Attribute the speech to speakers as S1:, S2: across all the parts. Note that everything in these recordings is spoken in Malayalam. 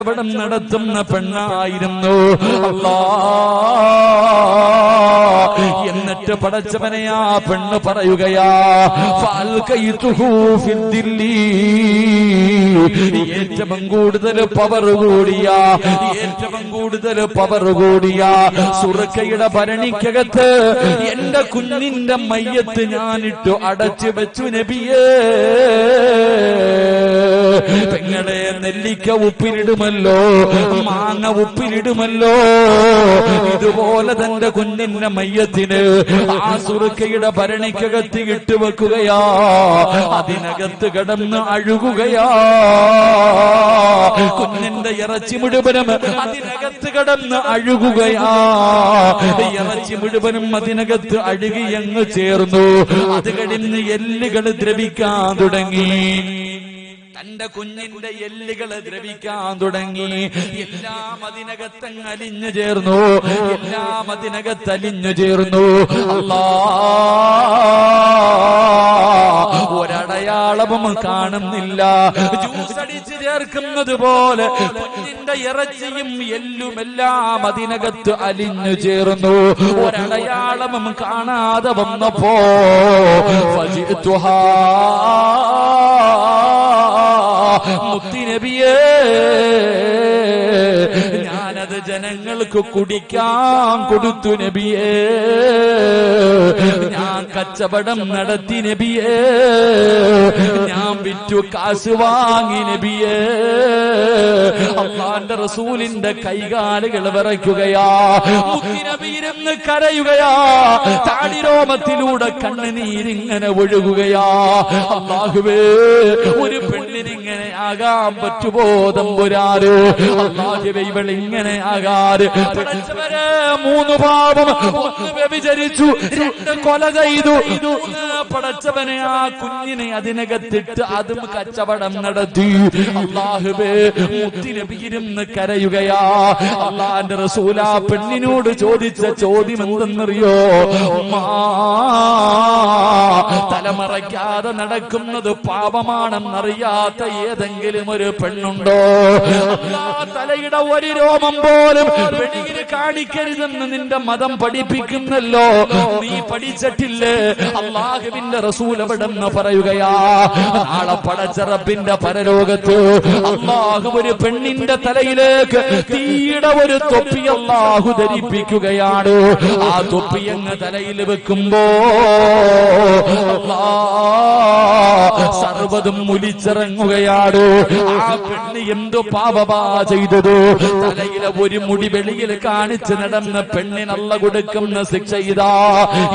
S1: കച്ചവടം നടത്തുന്ന പെണ്ണായിരുന്നു. എന്നിട്ട് പടച്ചവനെ ആ പെണ്ണ് പറയുകയാ, ഏറ്റവും കൂടുതൽ പവർ കൂടിയ സുർക്കയുടെ ഭരണിക്കകത്ത് എന്റെ കുഞ്ഞിന്റെ മയ്യത്ത് ഞാനിട്ടു അടച്ചു വെച്ചു നബിയേ. പെങ്ങളെ, നെല്ലിക്ക ഉപ്പിലിടുമല്ലോ, മാങ്ങ ഉപ്പിലിടുമല്ലോ, ഇതുപോലെ തന്റെ കുഞ്ഞിന്റെ മയ്യത്തിന് ആ സുർക്കയുടെ ഭരണിക്കകത്ത് ഇട്ടുവെക്കുകയാ. അതിനകത്ത് കിടന്ന് അഴുകുകയാ. കുഞ്ഞിന്റെ ഇറച്ചി മുഴുവനും അതിനകത്ത് കിടന്ന് അഴുകുകയാ. ഇറച്ചി മുഴുവനും അതിനകത്ത് അഴുകിയങ്ങ് ചേർന്നു. അത് കഴിഞ്ഞ് എല്ലുകൾ ദ്രവിക്കാൻ തുടങ്ങി. തന്റെ കുഞ്ഞിന്റെ എല്ലുകൾ ദ്രവിക്കാൻ തുടങ്ങി. എല്ലാം അതിനകത്തങ്ങ് അലിഞ്ഞു ചേർന്നു. ഒരടയാളവും കാണുന്നില്ല. ജ്യൂസ് അടിച്ച് ചേർക്കുന്നത് പോലെ കുഞ്ഞിന്റെ ഇറച്ചിയും എല്ലുമെല്ലാം അതിനകത്ത് അലിഞ്ഞു ചേർന്നു. ഒരടയാളവും കാണാതെ വന്നപ്പോ മുത്തുനബിയേ, ഞാനത് ജനങ്ങൾക്ക് കുടിക്കാൻ കൊടുത്തു നബിയേ. ഞാൻ കച്ചവടം നടത്തി നബിയേ. ഞാൻ വിറ്റു കാശ് വാങ്ങി നബിയേ. അല്ലാഹുവിന്റെ റസൂലിന്റെ കൈകാലുകൾ വിറയ്ക്കുകയാ. മുത്തുനബിയിരുന്ന് കരയുകയാ. താടിരോമത്തിലൂടെ കണ്ണുനീരിങ്ങനെ ഒഴുകുകയാ. അല്ലാഹുവേ, ഒരു പെണ്ണിനിങ്ങനെ ആകാൻ പറ്റുമോ തമ്പുരാന്? അല്ലാഹുവേ, ഇവളിങ്ങനെ ആകാറ്. പടച്ചവനെ, 3 പാപം, 1 വ്യഭിചരിച്ചു, 2 കൊല ചെയ്തു. പടച്ചവനെ, ആ കുഞ്ഞിനെ അതിനകത്തിട്ട് അതും കച്ചവടം നടത്തി. അല്ലാഹുവേ, മുത്തുനബിയിരുന്ന് കരയുകയാ. അല്ലാഹുവിന്റെ റസൂൽ ആ പെണ്ണിനോട് ചോദിച്ച ചോദ്യം എന്തെന്നറിയോ? തലമറയ്ക്കാതെ നടക്കുന്നത് പാപമാണെന്നറിയാത്ത ഏതെങ്കിലും ഒരു പെണ്ണുണ്ടോ? തലയുടെ ഒരു രോമം പോലും വെളിയിൽ കാണിക്കരുതെന്ന് നിന്റെ മതം പഠിപ്പിക്കുന്നല്ലോ. നീ പഠിച്ചിട്ടില്ലേ? അല്ലാഹുവിന്റെ റസൂൽ എവിടെന്ന് പറയുകയാ. നാളെ പടച്ച റബ്ബിന്റെ പരലോകത്ത് അല്ലാഹു ഒരു പെണ്ണിന്റെ തലയിലേക്ക് തീയുടെ ഒരു തൊപ്പി അല്ലാഹു ധരിപ്പിക്കുകയാണ്. ആ തൊപ്പി അങ്ങ് തലയിൽ വെക്കുമ്പോ സർവ്വതും മുലിച്ചിറങ്ങുകയാണ്. ആ പെണ്ണ് എന്തു പാപമാ ചെയ്തത്? തലയിലെ ഒരു മുടി വെളിയിൽ കാണിച്ച് നടന്ന പെണ്ണിനല്ല കൊടുക്കുന്ന ശിക്ഷ ഇതാ.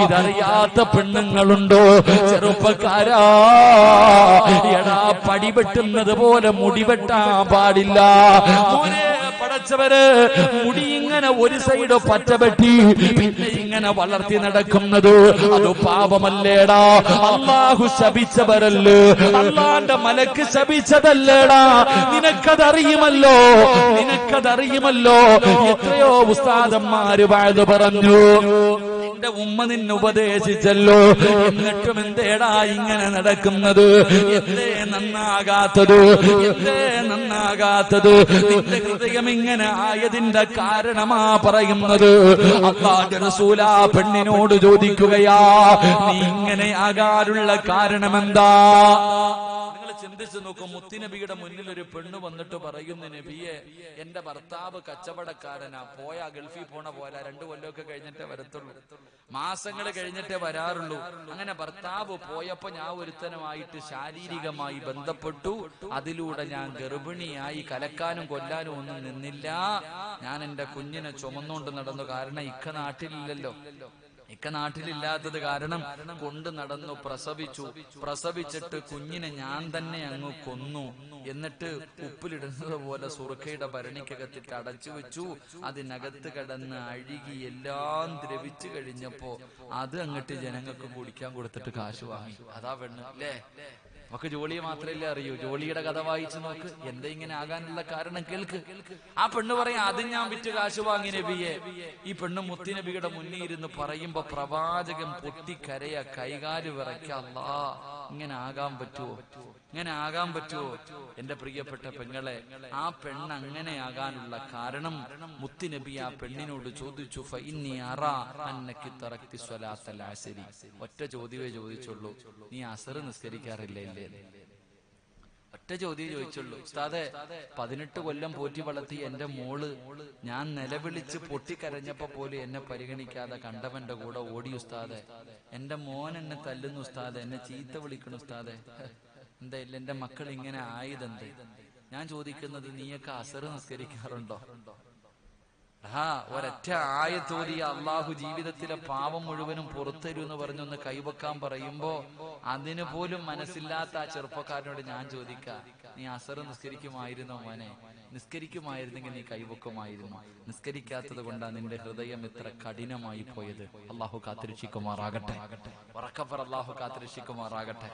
S1: ഇതറിയാത്ത പെണ്ണുങ്ങളുണ്ടോ? ചെറുപ്പക്കാരാ, എടാ, പടിവെട്ടുന്നത് പോലെ മുടിവെട്ടാൻ പാടില്ല. പടച്ചവര് മുടി ഇങ്ങനെ ഒരു സൈഡ് പറ്റപെട്ടി പിന്നെ ഇങ്ങനെ വളർത്തി നടക്കുന്നത് അത് പാപമല്ലേടാ? അല്ലാഹു ശപിച്ചവരല്ലേ? അല്ലാഹുവിന്റെ മലക്ക് ശപിച്ചതല്ലേടാ? നിനക്കതറിയുമല്ലോ. എത്രയോ ഉസ്താദന്മാര് വാഴ്ന്നു പറഞ്ഞു. എന്റെ ഉമ്മ നിന്നെ ഉപദേശിച്ചല്ലോ, എന്നിട്ടും എന്തേടാ ഇങ്ങനെ നടക്കുന്നത്? എന്തേ നന്നാകാത്തത്? നിന്റെ ഹൃദയം ഇങ്ങനെ ആയതിന്റെ കാരണമാ പറയുന്നത്. അല്ലാഹുവിന്റെ റസൂൽ ആ പെണ്ണിനോട് ചോദിക്കുകയാ, നീ ഇങ്ങനെ ആകാനുള്ള കാരണമെന്താ? ചിന്തിച്ചു നോക്കും. മുത്തുനബിയുടെ മുന്നിൽ ഒരു പെണ്ണ് വന്നിട്ട് പറയുന്നു, നബിയെ, എന്റെ ഭർത്താവ് കച്ചവടക്കാരനാ, പോയാ ഗൾഫിൽ പോണ പോലെ 2 കൊല്ലമൊക്കെ കഴിഞ്ഞിട്ടേ വരത്തുള്ളൂ, മാസങ്ങൾ കഴിഞ്ഞിട്ടേ വരാറുള്ളൂ. അങ്ങനെ ഭർത്താവ് പോയപ്പോ ഞാൻ ഒരുത്തനുമായിട്ട് ശാരീരികമായി ബന്ധപ്പെട്ടു. അതിലൂടെ ഞാൻ ഗർഭിണിയായി. കലക്കാനും കൊല്ലാനും ഒന്നും നിന്നില്ല. ഞാൻ എന്റെ കുഞ്ഞിനെ ചുമന്നുകൊണ്ട് നടന്നു. കാരണം ഇക്ക നാട്ടിലില്ലാത്തത് കാരണം കൊണ്ട് നടന്നു. പ്രസവിച്ചിട്ട് കുഞ്ഞിനെ ഞാൻ തന്നെ അങ്ങ് കൊന്നു. എന്നിട്ട് ഉപ്പിലിടുന്നത് പോലെ സുർക്കയുടെ ഭരണിക്കകത്തിട്ട് അടച്ചു വെച്ചു. അതിനകത്ത് കിടന്ന് അഴുകി എല്ലാം ദ്രവിച്ചു കഴിഞ്ഞപ്പോ അത് അങ്ങോട്ട് ജനങ്ങൾക്ക് കുടിക്കാൻ കൊടുത്തിട്ട് കാശ് വാങ്ങി. അതാ പെണ്ണ് അല്ലേ? നമുക്ക് ജോളിയെ മാത്രമല്ലേ അറിയൂ. ജോളിയുടെ കഥ വായിച്ചു നോക്ക്, എന്താ ഇങ്ങനെ ആകാനുള്ള കാരണം കേൾക്ക്. ആ പെണ്ണ് പറയാം, അത് ഞാൻ വിറ്റ് കാശ് വാങ്ങി നബിയെ. ഈ പെണ്ണ് മുത്തി നബിയുടെ മുന്നിൽ ഇരുന്ന് പറയുമ്പോ പ്രവാചകൻ പൊട്ടിക്കരയ, കൈകാല് വിറയ്ക്ക. അല്ലാ, ഇങ്ങനെ ആകാൻ പറ്റുമോ? ഇങ്ങനെ ആകാൻ പറ്റുമോ? എന്റെ പ്രിയപ്പെട്ട പെങ്ങളെ, ആ പെണ്ണ് അങ്ങനെ ആകാനുള്ള കാരണം മുത്തി നബി ആ പെണ്ണിനോട് ചോദിച്ചു, ഫഇന്നി അറാ അന്നകി തറക്തി സ്വലാത്തൽ അസ്രി. ഒറ്റ ചോദ്യമേ ചോദിച്ചുള്ളൂ, നീ അസർ നിസ്കരിക്കാറില്ലേ? ഒറ്റ ചോദ്യം ചോദിച്ചുള്ളൂ. ഉസ്താദെ, 18 കൊല്ലം പോറ്റി വളർത്തി എന്റെ മോള് ഞാൻ നിലവിളിച്ച് പൊട്ടിക്കരഞ്ഞപ്പോ പോലും എന്നെ പരിഗണിക്കാതെ കണ്ടവന്റെ കൂടെ ഓടി ഉസ്താദെ. എന്റെ മോൻ എന്നെ തല്ലുന്നു ഉസ്താദെ, എന്നെ ചീത്ത വിളിക്കണു ഉസ്താദെ. എന്താ ഇല്ല, എന്റെ മക്കൾ ഇങ്ങനെ ആയതെന്ത്? ഞാൻ ചോദിക്കുന്നത്, നീയൊക്കെ അസർ നിസ്കരിക്കാറുണ്ടോ? ഒരൊറ്റ ആയത്തോതി അള്ളാഹു ജീവിതത്തിലെ പാവം മുഴുവനും പുറത്തരൂ എന്ന് പറഞ്ഞൊന്ന് കൈവക്കാൻ പറയുമ്പോ അതിന് പോലും മനസ്സില്ലാത്ത ആ ചെറുപ്പക്കാരനോട് ഞാൻ ചോദിക്കാം, നീ അസർ നിസ്കരിക്കുമായിരുന്നോ മോനെ? നിസ്കരിക്കുമായിരുന്നെങ്കിൽ നീ കൈവക്കുമായിരുന്നു. നിസ്കരിക്കാത്തത് കൊണ്ടാണ് നിന്റെ ഹൃദയം ഇത്ര കഠിനമായി പോയത്. അള്ളാഹു കാത്തിരക്ഷിക്കുമാറാകട്ടെ. ഉറക്കപ്പർ അള്ളാഹു കാത്തിരക്ഷിക്കുമാറാകട്ടെ.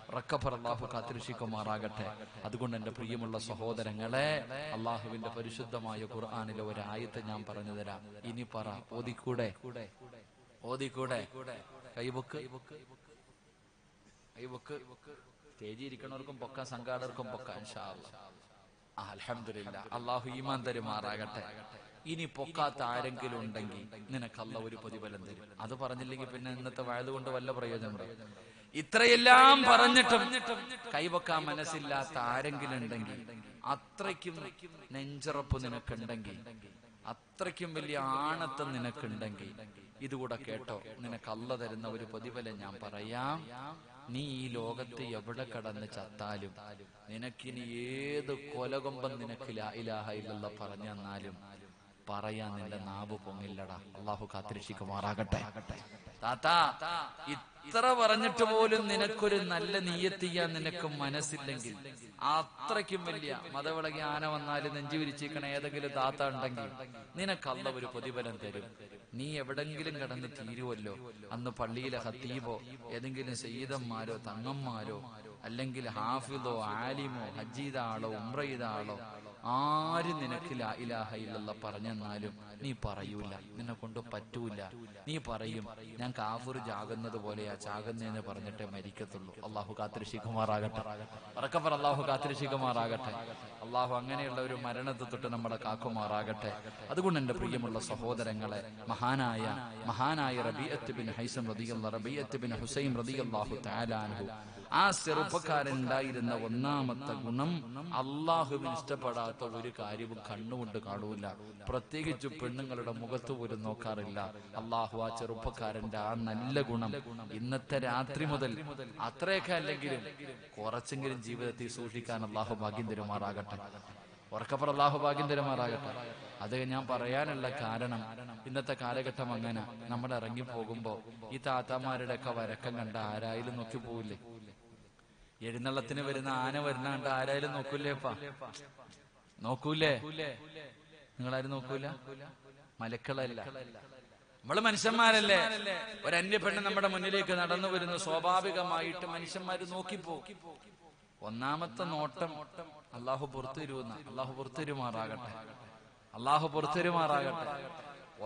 S1: ഉറക്കപ്പർ അള്ളാഹു കാത്തിരക്ഷിക്കുമാറാകട്ടെ. അതുകൊണ്ട് എന്റെ പ്രിയമുള്ള സഹോദരങ്ങളെ, അള്ളാഹുവിന്റെ പരിശുദ്ധമായ ഖുർആനിലെ ഒരായത്ത് ഞാൻ പറഞ്ഞു തരാം. ഇനി പറ, ഓതിക്കൂടെ? ഓതിക്കൂടെ? കൈവക്ക്, കൈവക്ക്. സ്റ്റേജിൽ ഇരിക്കണവർക്കും പൊക്കാം, സംഘാടകർക്കും പൊക്കാം. ഇൻഷാ അല്ലാഹ്. അൽഹംദുലില്ലാഹ്. അള്ളാഹു ഈമാൻ തരുമാറാകട്ടെ. ഇനി പൊക്കാത്ത ആരെങ്കിലും ഉണ്ടെങ്കിൽ നിനക്ക് അല്ലാഹു ഒരു പ്രതിഫലം തരും. അത് പറഞ്ഞില്ലെങ്കിൽ പിന്നെ ഇന്നത്തെ വയത് കൊണ്ട് വല്ല പ്രയോജനമുണ്ടോ? ഇത്രയെല്ലാം പറഞ്ഞിട്ടും കൈവക്കാൻ മനസ്സില്ലാത്ത ആരെങ്കിലും ഉണ്ടെങ്കിൽ, അത്രയ്ക്കും നെഞ്ചുറപ്പ് നിനക്കുണ്ടെങ്കിൽ, അത്രയ്ക്കും വലിയ ആണത്തം നിനക്കുണ്ടെങ്കിൽ, ഇതുകൂടെ കേട്ടോ, നിനക്ക് അല്ലാഹു തരുന്ന ഒരു പ്രതിഫലം ഞാൻ പറയാം. നീ ഈ ലോകത്ത് എവിടെ കടന്ന് ചത്താലും, നിനക്കിനി ഏത് കൊലകൊമ്പം നിനക്ക് ലാ ഇലാഹ ഇല്ലല്ലാഹ് പറഞ്ഞു തന്നാലും പറയാൻ നിന്റെ നാവ് പൊങ്ങില്ലടാ. അള്ളാഹു കാത്തിരക്ഷിക്കുമാറാകട്ടെ. താത്താ, ഇത്ര പറഞ്ഞിട്ട് പോലും നിനക്കൊരു നല്ല നിയ്യത്ത് ചെയ്യാൻ നിനക്ക് മനസ്സില്ലെങ്കിൽ, അത്രയ്ക്കും വലിയ മതവിളകി ആന വന്നാലും നെഞ്ചു വിരിച്ചിരിക്കണ ഏതെങ്കിലും താത്ത ഉണ്ടെങ്കിൽ നിനക്ക് അല്ലാഹു ഒരു പ്രതിഫലം തരും. നീ എവിടെങ്കിലും കിടന്ന് തീരുവല്ലോ, അന്ന് പള്ളിയിലെ ഖത്തീബോ ഏതെങ്കിലും സയ്യിദന്മാരോ തങ്ങന്മാരോ അല്ലെങ്കിൽ ഹാഫിദോ ആലിമോ ഹജ്ജ് ചെയ്ത ആളോ ഉംറ ചെയ്ത ആളോ ആരും നിനക്ക് ലാ ഇലാഹ ഇല്ലല്ലാഹ് പറഞ്ഞെന്നാലും നീ പറയൂല, നിന്നെ കൊണ്ട് പറ്റൂല. നീ പറയും, ഞാൻ കാഫിർ ചാകുന്നത് പോലെയാ ചാകുന്നതെന്ന് പറഞ്ഞിട്ടേ മരിക്കത്തുള്ളൂ. അള്ളാഹു കാത്തിരക്ഷിക്കുമാറാകട്ടെ. ഉറക്കപ്പർ അള്ളാഹു കാത്തിരക്ഷിക്കുമാറാകട്ടെ. അള്ളാഹു അങ്ങനെയുള്ള ഒരു മരണത്തെ തൊട്ട് നമ്മളെ കാക്കുമാറാകട്ടെ. അതുകൊണ്ട് എന്റെ പ്രിയമുള്ള സഹോദരങ്ങളെ, മഹാനായ റബീഅത്ത് ബിൻ ഹൈസം റളിയല്ലാഹു റബീഅത്ത് ബിൻ ഹുസൈൻ റളിയല്ലാഹു തആല അൻഹു, ആ ചെറുപ്പക്കാരൻ ഉണ്ടായിരുന്ന ഒന്നാമത്തെ ഗുണം, അള്ളാഹുവിന് ഇഷ്ടപ്പെടാത്ത ഒരു കാര്യവും കണ്ണുകൊണ്ട് കാണൂല, പ്രത്യേകിച്ച് പെണ്ണുങ്ങളുടെ മുഖത്ത് പോലും നോക്കാറില്ല. അള്ളാഹു ആ ചെറുപ്പക്കാരന്റെ ആ നല്ല ഗുണം ഇന്നത്തെ രാത്രി മുതൽ, അത്രയൊക്കെ അല്ലെങ്കിലും കുറച്ചെങ്കിലും ജീവിതത്തിൽ സൂക്ഷിക്കാൻ അള്ളാഹു ഭാഗ്യം തരുമാറാകട്ടെ. ഉറക്കപ്പുറം അള്ളാഹു ഭാഗ്യം തരുമാറാകട്ടെ. അത് ഞാൻ പറയാനുള്ള കാരണം, ഇന്നത്തെ കാലഘട്ടം അങ്ങനെ നമ്മൾ ഇറങ്ങിപ്പോകുമ്പോ ഈ താത്താമാരുടെ ഒക്കെ വരക്കം കണ്ട ആരായാലും നോക്കി പോവില്ലേ? എഴുന്നള്ളത്തിന് വരുന്ന ആന വരുന്ന കണ്ട ആരായാലും നോക്കൂലേപ്പാ? നോക്കൂലേ? നിങ്ങളാരും നോക്കൂല? മലക്കളല്ല, നമ്മള് മനുഷ്യന്മാരല്ലേ? ഒരു അന്യ പെണ്ണ് നമ്മുടെ മുന്നിലേക്ക് നടന്നു വരുന്നു, സ്വാഭാവികമായിട്ട് മനുഷ്യന്മാര് നോക്കിപ്പോ. ഒന്നാമത്തെ നോട്ടം അള്ളാഹു പുറത്തുവരുന്ന, അള്ളാഹു പുറത്തുവരുമാറാകട്ടെ. അള്ളാഹു പുറത്തുവരുമാറാകട്ടെ.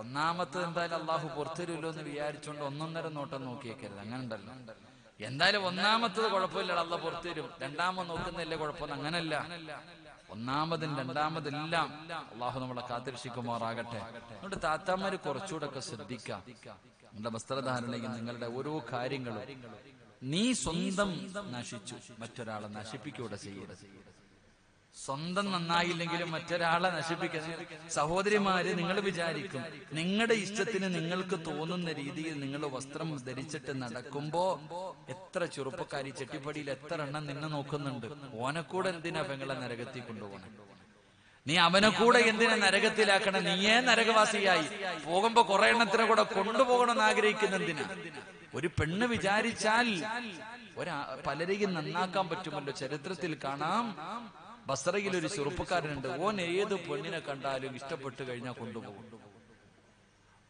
S1: ഒന്നാമത്തെ എന്തായാലും അള്ളാഹു പുറത്തുവരുമല്ലോ എന്ന് വിചാരിച്ചുകൊണ്ട് ഒന്നൊന്നര നോട്ടം നോക്കിയേക്കരുത്. അങ്ങനെ ഉണ്ടല്ലോ. എന്തായാലും ഒന്നാമത്തത് കുഴപ്പമില്ല, അള്ളാഹു പുറത്തുവരും. രണ്ടാമത് നോക്കുന്നില്ലേ കുഴപ്പമൊന്നും. അങ്ങനല്ല, ഒന്നാമതും രണ്ടാമതെല്ലാം അള്ളാഹു നമ്മളെ കാത്തിരക്ഷിക്കുമാറാകട്ടെ. അതുകൊണ്ട് താത്താമാര് കുറച്ചുകൂടെ ഒക്കെ ശ്രദ്ധിക്കാം. നിങ്ങളുടെ വസ്ത്രധാരണയും നിങ്ങളുടെ ഓരോ കാര്യങ്ങളും നീ സ്വന്തം നശിച്ചു, മറ്റൊരാളെ നശിപ്പിക്കൂടെ ചെയ്യരുത്. സ്വന്തം നന്നായില്ലെങ്കിലും മറ്റൊരാളെ നശിപ്പിക്കുന്നത്. സഹോദരിമാര്, നിങ്ങൾ വിചാരിക്കും നിങ്ങളുടെ ഇഷ്ടത്തിന് നിങ്ങൾക്ക് തോന്നുന്ന രീതിയിൽ നിങ്ങൾ വസ്ത്രം ധരിച്ചിട്ട് നടക്കുമ്പോ എത്ര ചെറുപ്പക്കാരി ചെട്ടിപ്പടിയിൽ എത്ര എണ്ണം നിന്നെ നോക്കുന്നുണ്ട്. ഓനെക്കൂടെ എന്തിനാ പെങ്ങളെ നരകത്തിൽ കൊണ്ടുപോകണം? നീ അവനെ കൂടെ എന്തിനാ നരകത്തിലാക്കണം? നീയേ നരകവാസിയായി പോകുമ്പോ കുറെ എണ്ണത്തിനെ കൂടെ കൊണ്ടുപോകണമെന്ന് ആഗ്രഹിക്കുന്ന എന്തിനാ? ഒരു പെണ്ണ് വിചാരിച്ചാൽ പലരെയും നന്നാക്കാൻ പറ്റുമല്ലോ. ചരിത്രത്തിൽ കാണാം, ബസ്രയിൽ ഒരു ചെറുപ്പക്കാരനുണ്ട്. ഓൻ ഏത് പെണ്ണിനെ കണ്ടാലും ഇഷ്ടപ്പെട്ട് കഴിഞ്ഞാൽ കൊണ്ടുപോകും.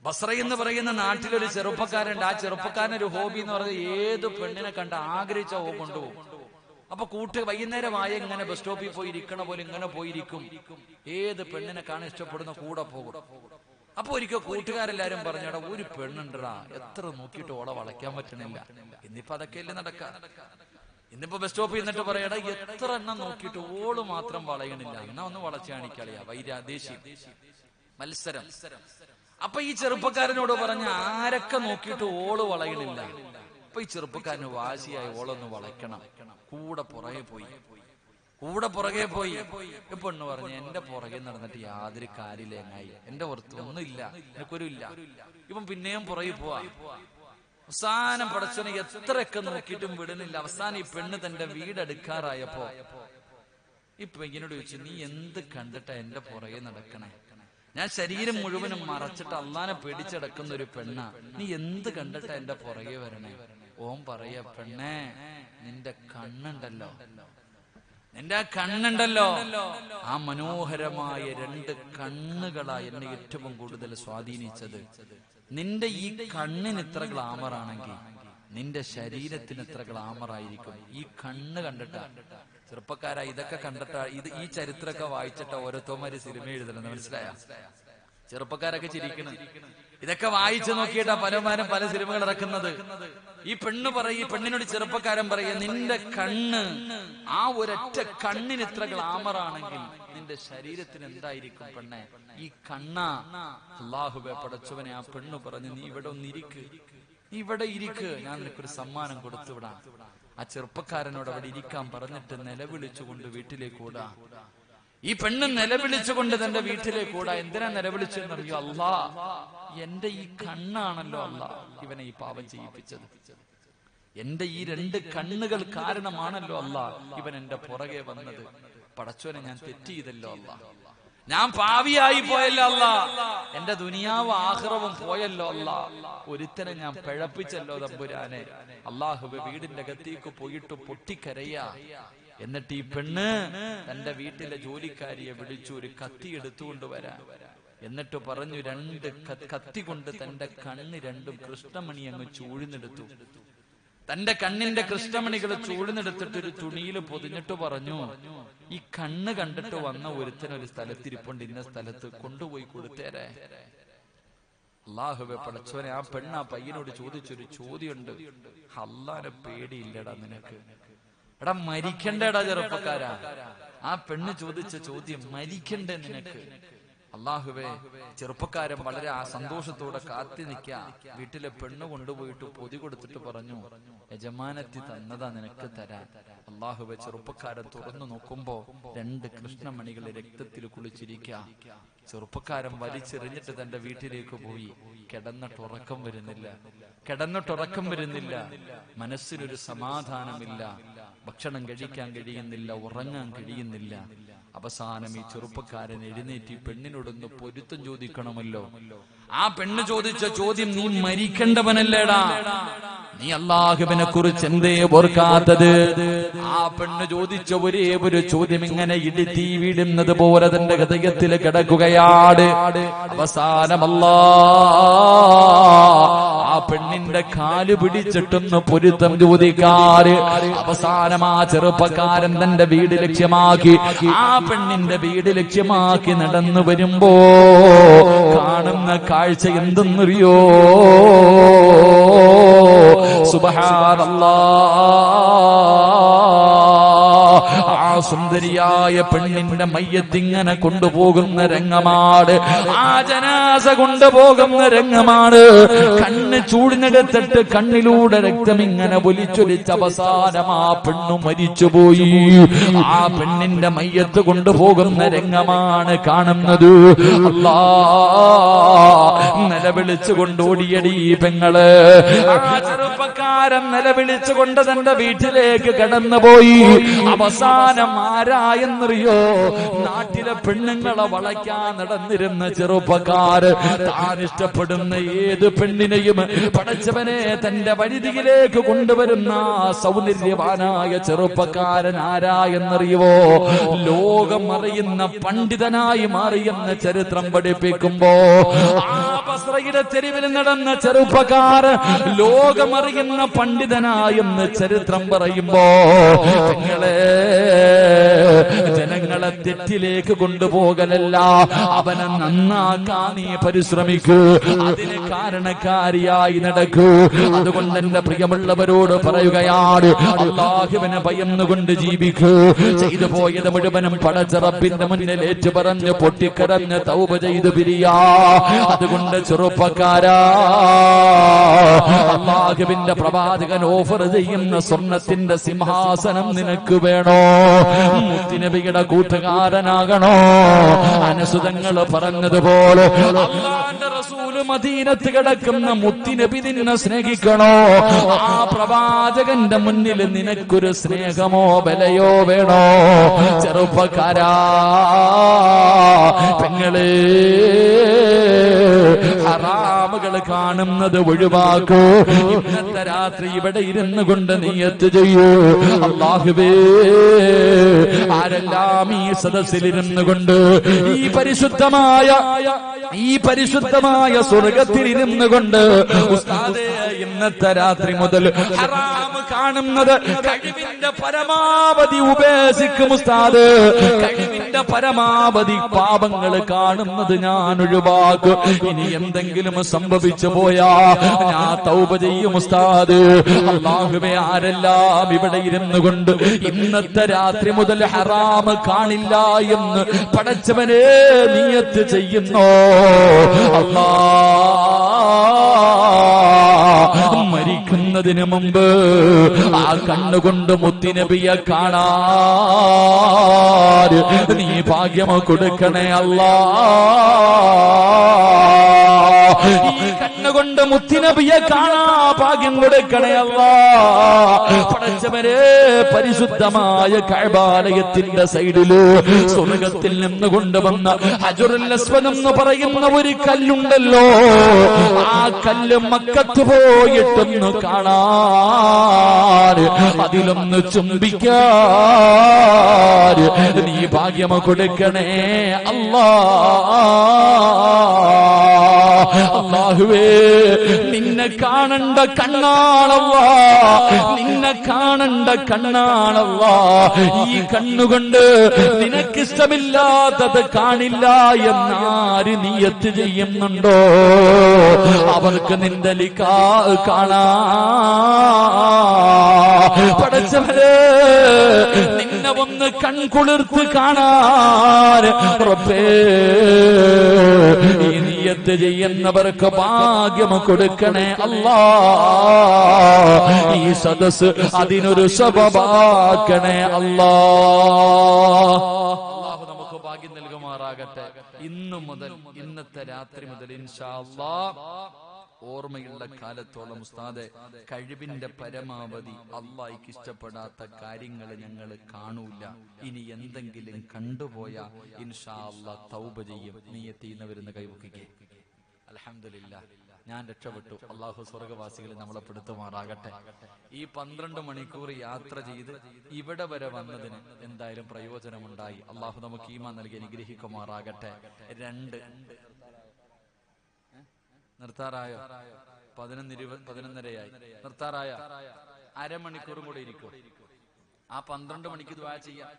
S1: ബസ്ര എന്ന് പറയുന്ന നാട്ടിലൊരു ചെറുപ്പക്കാരുണ്ട്. ആ ചെറുപ്പക്കാരനൊരു ഹോബി എന്ന് പറയുന്നത് ഏത് പെണ്ണിനെ കണ്ട ആഗ്രഹിച്ച ഓ കൊണ്ടുപോകും. അപ്പൊ വൈകുന്നേരമായ ഇങ്ങനെ ബസ് സ്റ്റോപ്പിൽ പോയി ഇരിക്കണ പോലെ ഇങ്ങനെ പോയിരിക്കും. ഏത് പെണ്ണിനെ കാണാൻ ഇഷ്ടപ്പെടുന്ന കൂടെ പോകും. അപ്പൊ ഒരിക്കൽ കൂട്ടുകാരെല്ലാരും പറഞ്ഞടാ, ഒരു പെണ്ണുണ്ടടാ, എത്ര നോക്കിയിട്ട് ഓളെ വളയ്ക്കാൻ പറ്റണില്ല. ഇന്നിപ്പോ അതൊക്കെയല്ലേ നടക്കാം. ഇന്നിപ്പോ ബസ് സ്റ്റോപ്പിൽ നിന്നിട്ട് പറയടാ, എത്ര എണ്ണം നോക്കിയിട്ട് ഓള് മാത്രം വളയണില്ല, എന്നാ ഒന്ന് വളച്ചു കാണിക്കളിയാ. വൈരാദേശി മത്സരം. അപ്പൊ ഈ ചെറുപ്പക്കാരനോട് പറഞ്ഞ ആരൊക്കെ നോക്കിയിട്ട് ഓള് വളയണില്ല. അപ്പൊ ഈ ചെറുപ്പക്കാരന് വാശിയായി ഓളൊന്ന് വളയ്ക്കണം. കൂടെ പുറകെ പോയി. പെണ്ണ് പറഞ്ഞു, എന്റെ പുറകെ നടന്നിട്ട് യാതൊരു കാര്യമില്ലേങ്ങായി, എന്റെ പുറത്ത് ഒന്നുമില്ല, എനിക്കൊരു ഇല്ല. ഇപ്പം പിന്നെയും പുറകെ പോവാ. അവസാനം പടച്ചോനെ എത്രയൊക്കെ നോക്കിയിട്ടും വിടുന്നില്ല. അവസാനം ഈ പെണ്ണ് തന്റെ വീടെടുക്കാറായപ്പോ ഈ പെണ്ണിനോട് ചോദിച്ചു, നീ എന്ത് കണ്ടിട്ടാ എന്റെ പുറകെ നടക്കണേ? ഞാൻ ശരീരം മുഴുവനും മറച്ചിട്ട് അള്ളാനെ പേടിച്ചടക്കുന്ന ഒരു പെണ്ണ, നീ എന്ത് കണ്ടിട്ടാ എന്റെ പുറകെ വരണേ? ഓൻ പറയാ, പെണ്ണേ, നിന്റെ കണ്ണുണ്ടല്ലോ, ആ മനോഹരമായ 2 കണ്ണുകളായി എന്നെ ഏറ്റവും കൂടുതൽ സ്വാധീനിച്ചത്. നിന്റെ ഈ കണ്ണിന് ഇത്ര ഗ്ലാമർ ആണെങ്കിൽ നിന്റെ ശരീരത്തിന് എത്ര ഗ്ലാമർ ആയിരിക്കും. ഈ കണ്ണ് കണ്ടിട്ടാ. ചെറുപ്പക്കാരാ, ഇതൊക്കെ കണ്ടിട്ടാ, ഈ ചരിത്രമൊക്കെ വായിച്ചിട്ടാ ഓരോരുത്തന്മാര് സിനിമ എഴുതണം. മനസ്സിലായ? ചെറുപ്പക്കാരൊക്കെ ചിരിക്കണം. ഇതൊക്കെ വായിച്ചു നോക്കിയിട്ടാ പലമാരും പല സിനിമകൾ ഇറക്കുന്നത്. ഈ പെണ്ണിനോട് ചെറുപ്പക്കാരൻ പറയുക, നിന്റെ കണ്ണ്, ആ ഒരൊറ്റ കണ്ണിന് ഇത്ര ഗ്ലാമർ ആണെങ്കിൽ നിന്റെ ശരീരത്തിന് എന്തായിരിക്കും പെണ്ണെ? ഈ കണ്ണാ. അല്ലാഹുവേ പടച്ചവനെ, ആ പെണ്ണ് പറഞ്ഞു, നീ ഇവിടെ ഇവിടെ ഇരിക്ക്, ഞാൻ നിനക്കൊരു സമ്മാനം കൊടുത്തു വിടാം. ആ ചെറുപ്പക്കാരനോട് അവിടെ ഇരിക്കാൻ പറഞ്ഞിട്ട് നിലവിളിച്ചുകൊണ്ട് വീട്ടിലേക്ക് ഓടാ. ഈ പെണ്ണ് നിലവിളിച്ചുകൊണ്ട് തന്റെ വീട്ടിലേക്ക് ഓടാ. എന്തിനാ നിലവിളിച്ചെന്നറിയോ? അല്ലാ, എന്റെ ഈ കണ്ണാണല്ലോ അല്ലാ ഇവനെ ഈ പാപം ചെയ്യിപ്പിച്ചത്. എന്റെ ഈ 2 കണ്ണുകൾ കാരണമാണല്ലോ അല്ലാ ഇവൻ എന്റെ പുറകെ വന്നത്. പടച്ചോനെ, ഞാൻ തെറ്റ് ചെയ്തല്ലോ അല്ലാ, ഞാൻ പാവിയായി പോയല്ലോ അല്ലാ, എന്റെ ദുനിയാവ് ആഖിറവും പോയല്ലോ അല്ലാ, ഒരുത്തനെ ഞാൻ പിഴപ്പിച്ചല്ലോ തമ്പുരാനെ. അല്ലാഹുവേ, വീടിന്റെ അകത്തേക്ക് പോയിട്ട് പൊട്ടിക്കരയാ. എന്നിട്ട് ഈ പെണ്ണ് തന്റെ വീട്ടിലെ ജോലിക്കാരിയെ വിളിച്ചു ഒരു കത്തി എടുത്തുകൊണ്ട് വരാൻ. എന്നിട്ട് പറഞ്ഞു, 2 കത്തി കൊണ്ട് തന്റെ കണ്ണ് 2 കൃഷ്ണമണി അങ്ങ് ചൂഴ്ന്നെടുത്തു. തന്റെ കണ്ണിന്റെ കൃഷ്ണമണികൾ ചൂഴ്ന്നെടുത്തിട്ട് ഒരു തുണിയിൽ പൊതിഞ്ഞിട്ട് പറഞ്ഞു, ഈ കണ്ണ് കണ്ടിട്ട് വന്ന ഒരുത്തനൊരു സ്ഥലത്തിരിപ്പുണ്ട്, ഇന്ന സ്ഥലത്ത് കൊണ്ടുപോയി കൊടുത്തേരെ. അല്ലാഹുവേ പടച്ചോനെ, ആ പെണ്ണ് ആ പയ്യനോട് ചോദിച്ചൊരു ചോദ്യമുണ്ട്. അല്ലാഹുവിനെ പേടിയില്ലടാ നിനക്ക്? എടാ, മരിക്കണ്ടേടാ ചെറുപ്പക്കാരാ. ആ പെണ്ണ് ചോദിച്ച ചോദ്യം, മരിക്കണ്ടേ നിനക്ക്? അല്ലാഹുവേ, ചെറുപ്പക്കാരൻ വളരെ ആ സന്തോഷത്തോടെ കാത്തി നിൽക്കാ. വീട്ടിലെ പെണ്ണ് കൊണ്ടുപോയിട്ട് പൊതി കൊടുത്തിട്ട് പറഞ്ഞു, യജമാനത്തി തന്നതാ നിനക്ക് തരാൻ. അല്ലാഹുവേ, ചെറുപ്പക്കാരൻ തുറന്നു നോക്കുമ്പോ 2 കൃഷ്ണമണികൾ രക്തത്തിൽ കുളിച്ചിരിക്ക. ചെറുപ്പക്കാരൻ വലിച്ചെറിഞ്ഞിട്ട് തന്റെ വീട്ടിലേക്ക് പോയി. കിടന്നിട്ടുറക്കം വരുന്നില്ല. മനസ്സിനൊരു സമാധാനമില്ല. ഭക്ഷണം കഴിക്കാൻ കഴിയുന്നില്ല, ഉറങ്ങാൻ കഴിയുന്നില്ല. അവസാനം ഈ ചെറുപ്പക്കാരൻ എഴുന്നേറ്റ് പെണ്ണിനോടൊന്ന് പൊരുത്തം ചോദിക്കണമല്ലോ. ആ പെണ്ണ് ചോദിച്ച ചോദ്യം, നീ മരിക്കേണ്ടവനല്ലേടാ, നീ അല്ലാഹുവിനെ കുറിച്ച് എന്തേ ഓർക്കാത്തത്? ആ പെണ്ണ് ചോദിച്ച ഒരേ ഒരു ചോദ്യം ഇങ്ങനെ ഇടിത്തീ വീടുന്നത് പോലെ തന്റെ ഹൃദയത്തിൽ കിടക്കുകയാണ്. അവസാനമല്ലാ ആ പെണ്ണിന്റെ കാല് പിടിച്ചിട്ടൊന്ന് പൊരുത്തം ചോദിക്കാറ്. അവസാനം ആ ചെറുപ്പക്കാരൻ തന്റെ വീട് ലക്ഷ്യമാക്കി, ആ പെണ്ണിന്റെ വീട് ലക്ഷ്യമാക്കി നടന്നു വരുമ്പോ കാണുന്ന കാഴ്ച എന്തെന്നറിയോ? സുബ്ഹാനല്ലാഹ്, ആ സുന്ദരിയായ പെണ്ണിന്റെ മയ്യത്തിങ്ങനെ കൊണ്ടുപോകുന്ന രംഗമാണ്, ആ ജനാസ കൊണ്ടുപോകുന്ന രംഗമാണ്. കണ്ണ് ചൂടിനെടുത്തിട്ട് കണ്ണിലൂടെ രക്തം ഇങ്ങനെ ഒലിച്ചൊലിച്ച് അവസാനം ആ പെണ്ണു മരിച്ചുപോയി. ആ പെണ്ണിന്റെ മയ്യത്ത് കൊണ്ടുപോകുന്ന രംഗമാണ് കാണുന്നത്. അല്ലാ, നിലവിളിച്ചുകൊണ്ട് ഓടിയടി പെങ്ങള്. ആ ചെറുപ്പക്കാരൻ നിലവിളിച്ചുകൊണ്ട് തന്റെ വീട്ടിലേക്ക് കടന്നുപോയി. അവസാനം ആരായെന്നറിയോ? നാട്ടിലെ പെണ്ണുങ്ങളെ വളയ്ക്കാൻ നടന്നിരുന്ന ചെറുപ്പക്കാര്. താൻ ഇഷ്ടപ്പെടുന്ന ഏത് പെണ്ണിനെയും പടച്ചവനെ തന്റെ വഴിതിയിലേക്ക് കൊണ്ടുവരുന്ന സൗന്ദര്യവാനായ ചെറുപ്പക്കാരൻ ആരായെന്നറിയുവോ? ലോകം അറിയുന്ന പണ്ഡിതനായി മാറിയെന്ന ചരിത്രം പഠിപ്പിക്കുമ്പോ ആ ബസ്രയുടെ തെരുവിൽ നടന്ന ചെറുപ്പക്കാരൻ ലോകമറിയുന്ന പറയുന്ന പണ്ഡിതനായെന്ന് ചരിത്രം പറയുമ്പോ നിങ്ങളെ ജനങ്ങളെ തെറ്റിലേക്ക് കൊണ്ടുപോകലല്ല, അവനെ നന്നാക്കാൻ നീ പരിശ്രമിക്കൂ, അതിന് കാരണക്കാരിയായി നടക്കൂ. അതുകൊണ്ട് എന്റെ പ്രിയമുള്ളവരോട് പറയുകയാണ്, അല്ലാഹുവിനെ ഭയന്നുകൊണ്ട് ജീവിക്കൂ. ചെയ്തു പോയത് മുഴുവനും പടച്ച റബ്ബിന്റെ മുന്നിൽ ഏറ്റു പറഞ്ഞ് പൊട്ടിക്കരഞ്ഞ് തൗബ ചെയ്തു പിരിയാ. അതുകൊണ്ട് ചെറുപ്പക്കാരാ, അല്ലാഹുവിന്റെ പ്രവാചകൻ ഓഫർ ചെയ്യുന്ന സ്വർണത്തിന്റെ സിംഹാസനം നിനക്ക് വേണോ? മുത്തുനബിയുടെ കൂട്ടുകാരനാകണോ? അനുസുതങ്ങൾ പറഞ്ഞതുപോലെ അല്ലാഹുവിന്റെ റസൂല് മദീനത്ത് കിടക്കുന്ന മുത്തുനബി നിന്നെ സ്നേഹിക്കണോ? ആ പ്രവാചകന്റെ മുന്നിൽ നിനക്കൊരു സ്നേഹമോ വിലയോ വേണോ? ചെറുപ്പക്കാരാ, പെങ്ങളെ, ഹറാമുകൾ കാണുന്നത് ഒഴിവാക്കൂ. ഇന്നത്തെ രാത്രി ഇവിടെ ഇരുന്നു കൊണ്ട് നിയ്യത്ത് ചെയ്യൂ, അല്ലാഹുവേ, ആരെല്ലാം ഈ സദസ്സിലിരുന്നു കൊണ്ട് ഈ പരിശുദ്ധമായ സ്വർഗത്തിൽ ഇരുന്നു കൊണ്ട് ഉസ്താദേ, ഇന്നത്തെ രാത്രി മുതൽ ഹറാം കാണുന്നത് കഴിവിന്റെ പരമാവധി ഉപേക്ഷിക്കും ഉസ്താദ്. കഴിവിന്റെ പരമാവധി പാപങ്ങൾ കാണുന്നത് ഞാൻ ഒഴിവാക്കും. ഇനി എന്തെങ്കിലും സംഭവിച്ചു പോയാ ഞാൻ തൗബ ചെയ്യും ഉസ്താദ്. അല്ലാഹുവേ, ആരെല്ലാം ഇവിടെ ഇരുന്നു കൊണ്ട് ഇന്നത്തെ രാത്രി മുതൽ ഹറാം കാണില്ല എന്ന് പടച്ചവനെ നിയ്യത്ത് ചെയ്യുന്നോ, മരിക്കുന്നതിന് മുമ്പ് ആ കണ്ണുകൊണ്ട് മുത്തുനബിയെ കാണാൻ നീ ഭാഗ്യം കൊടുക്കണേ അല്ലാ. ഈ കണ്ണുകൊണ്ട് മുത്തുനബിയെ കാണാ ഭാഗ്യം കൊടുക്കണേ അല്ലാ. പടച്ചവരെ, പരിശുദ്ധമായ കഅബാലയത്തിന്റെ സൈഡില് സ്വർഗത്തിൽ നിന്ന് കൊണ്ടുവന്ന ഹജറുൽ അസ്വദ് എന്ന് പറയുന്ന ഒരു കല്ലുണ്ടല്ലോ, ആ കല്ല് മക്കത്ത് പോയിട്ടൊന്ന് കാണാൻ, അതിലൊന്ന് ചുംബിക്കാൻ നീ ഭാഗ്യം കൊടുക്കണേ അല്ലാ. അല്ലാഹുവേ, നിന്നെ കാണണ്ട കണ്ണാണല്ലാ, നിന്നെ കാണണ്ട കണ്ണാണല്ലാ. ഈ കണ്ണുകൊണ്ട് നിനക്കിഷ്ടമില്ലാത്തത് കാണില്ല എന്നാര് നിയ്യത്ത് ചെയ്യുന്നുണ്ടോ, അവർക്ക് നിന്റെ ലിഖാ കാണാ. പടച്ചവരെ, നിന്നെ ഒന്ന് കൺകുളിർത്ത് കാണാൻ റബ്ബേ, ഈ നിയ്യത്ത് ചെയ്യുന്നവർക്ക് ഭാഗ്യം കൊടുക്കണേ അല്ലാ. ഈ സദസ് അതിനൊരു സബബാക്കണേ അല്ലാ. അല്ലാഹു നമുക്ക് ഭാഗ്യം നൽകുമാറാകട്ടെ. ഇന്നു മുതൽ, ഇന്നത്തെ രാത്രി മുതൽ ഇൻഷാ അല്ലാഹ്, ഓർമ്മയുള്ള കാലത്തോളം ഉസ്താദെ, കഴിവിന്റെ പരമാവധി അല്ലാഹ്ക്ക് ഇഷ്ടപ്പെടാത്ത കാര്യങ്ങൾ ഞങ്ങൾ കാണൂല. ഇനി എന്തെങ്കിലും കണ്ടുപോയാ ഇൻഷാ അല്ലാഹ് തൗബ ചെയ്യും. നിയ്യത്ത് ചെയ്യുന്നവരെന്ന് കൈവക്കുക. അൽഹംദുലില്ലാഹ്, ഞാൻ രക്ഷപ്പെട്ടു. അല്ലാഹു സ്വർഗവാസികളെ നമ്മളെ പെടുത്തുമാറാകട്ടെ. ഈ 12 മണിക്കൂർ യാത്ര ചെയ്ത് ഇവിടെ വരെ വന്നതിന് എന്തായാലും പ്രയോജനമുണ്ടായി. അല്ലാഹു നമുക്ക് ഈമാൻ നൽകി അനുഗ്രഹിക്കുമാറാകട്ടെ. 2 നിർത്താറായോ? 11:20 നിർത്താറായ? അരമണിക്കൂറും കൂടെ ഇരിക്കും. ആ 12 മണിക്ക് ദുആ ചെയ്യാം.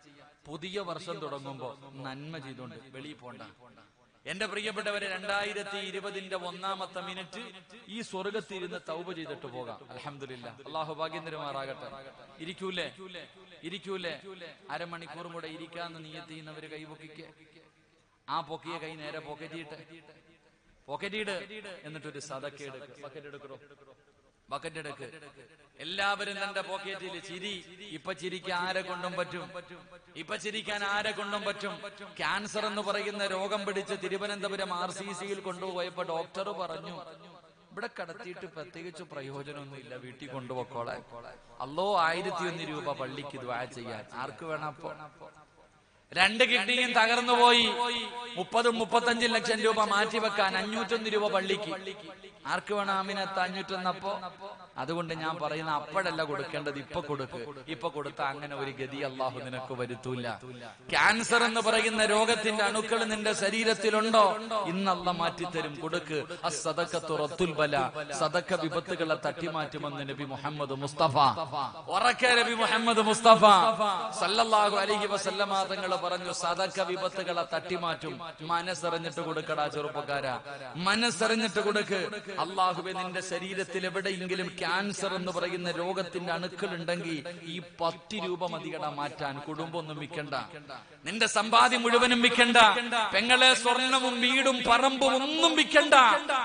S1: പുതിയ വർഷം തുടങ്ങുമ്പോ നന്മ ചെയ്തുകൊണ്ട് വെളിയിൽ പോണ്ട. എന്റെ പ്രിയപ്പെട്ടവരെ, 2020 ഒന്നാമത്തെ മിനിറ്റ് ഈ സ്വർഗത്തിരുന്ന് തൗബ ചെയ്തിട്ട് പോകാം. അൽഹംദുലില്ലാഹ്, അല്ലാഹു ഭാഗ്യം തരുമാറാകട്ടെ. ഇരിക്കൂലേ? അരമണിക്കൂറും കൂടെ ഇരിക്കാന്ന് നിയ്യത്ത് ചെയ്യുന്നവര് കൈ പൊക്കിക്ക്. ആ പൊക്കിയ കൈ നേരെ പോക്കറ്റിട്ട് എന്നിട്ടൊരു സദക്ക എടുക്ക്. ബക്കറ്റ് എടുക്ക്. എല്ലാവരും തന്റെ പോക്കറ്റിൽ ചിരി. ഇപ്പൊ ചിരിക്കാൻ ആരെ കൊണ്ടും പറ്റും. ക്യാൻസർ എന്ന് പറയുന്ന രോഗം പിടിച്ച് തിരുവനന്തപുരം RCCയിൽ കൊണ്ടുപോയപ്പോ ഡോക്ടർ പറഞ്ഞു, ഇവിടെ കടത്തിയിട്ട് പ്രത്യേകിച്ച് പ്രയോജനമൊന്നുമില്ല, വീട്ടിൽ കൊണ്ടുപോക്കോളെ. അല്ലോ 1001 രൂപ പള്ളിക്ക് ദുആ ചെയ്യാൻ. ആർക്ക് വേണം? അപ്പോ 2 കിഡ്നിയും തകർന്നുപോയി. 30-35 ലക്ഷം രൂപ മാറ്റിവെക്കാൻ 501 രൂപ പള്ളിക്ക്. ആർക്ക് വേണം ആമിനത്ത് 501? അപ്പോ അതുകൊണ്ട് ഞാൻ പറയുന്ന അപ്പോഴല്ല കൊടുക്കേണ്ടത്, ഇപ്പൊ കൊടുക്ക്. ഇപ്പൊ കൊടുത്ത അങ്ങനെ ഒരു ഗതി അള്ളാഹു നിനക്ക് വരുത്തൂല. ക്യാൻസർ എന്ന് പറയുന്ന രോഗത്തിന്റെ അണുക്കൾ നിന്റെ ശരീരത്തിലുണ്ടോ? ഇന്നല്ല മാറ്റിത്തരും, കൊടുക്ക്. അസ്സദഖത്തു റദ്ദുൽ ബലാ, സദഖ വിപത്തുകളെ തട്ടിമാറ്റുമെന്ന് നബി മുഹമ്മദ് മുസ്തഫ. ഉറക്കെ നബി മുഹമ്മദ് മുസ്തഫ സല്ലല്ലാഹു അലൈഹി വസല്ലമ തങ്ങൾ പറഞ്ഞു, സദഖ വിപത്തുകളെ തട്ടിമാറ്റും. മനസ്സറിഞ്ഞിട്ട് കൊടുക്കടാ ചെറുപ്പക്കാരാ, മനസ്സറിഞ്ഞിട്ട് കൊടുക്ക്. അള്ളാഹുവേ, നിന്റെ ശരീരത്തിൽ എവിടെയെങ്കിലും ക്യാൻസർ എന്ന് പറയുന്ന രോഗത്തിന്റെ അണുക്കൾ ഉണ്ടെങ്കിൽ ഈ 10 രൂപ മതികട മാറ്റാൻ. കുടുംബമൊന്നും വിൽക്കണ്ട, നിന്റെ സമ്പാദ്യം മുഴുവനും വിൽക്കണ്ട, പെങ്ങളെ സ്വർണവും വീടും പറമ്പും ഒന്നും വിൽക്കണ്ട,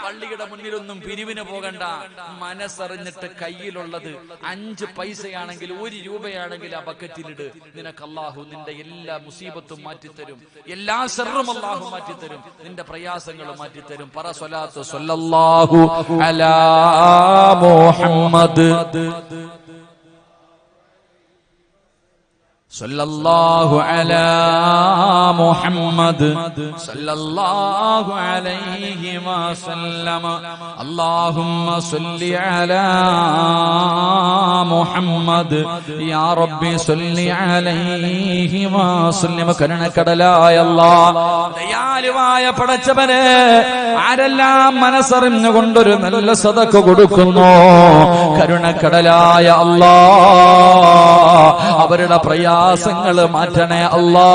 S1: പള്ളിയുടെ മുന്നിലൊന്നും പിരിവിന് പോകണ്ട. മനസ്സറിഞ്ഞിട്ട് കയ്യിലുള്ളത് 5 പൈസയാണെങ്കിൽ 1 രൂപയാണെങ്കിൽ ആ ബക്കറ്റിലിട്. നിനക്ക് അള്ളാഹു നിന്റെ എല്ലാ മുസീബത്തും മാറ്റിത്തരും, എല്ലാ ശർറും അള്ളാഹു മാറ്റിത്തരും, നിന്റെ പ്രയാസങ്ങളും മാറ്റിത്തരും. പറ സ്വലാത്തു സ്വല്ലല്ലാഹു അലാ മുഹമ്മദ് സല്ലല്ലാഹു അലാ മുഹമ്മദ് സല്ലല്ലാഹു അലൈഹി വസല്ലമ. അല്ലാഹുമ്മ സ്വല്ലി അലാ മുഹമ്മദ് യാ റബ്ബി സ്വല്ലി അലൈഹി വസല്ലമ. കരുണക്കടലായ അല്ലാഹ്, ദയാലുവായ പടച്ചവനെ, ആരെല്ലാം മനസ്സറിഞ്ഞുകൊണ്ടൊരു നല്ല സദഖ കൊടുക്കുന്നു, കരുണക്കടലായ അല്ലാഹ് അവരുടെ പ്രയാസങ്ങൾ മാറ്റണേ അല്ലാ.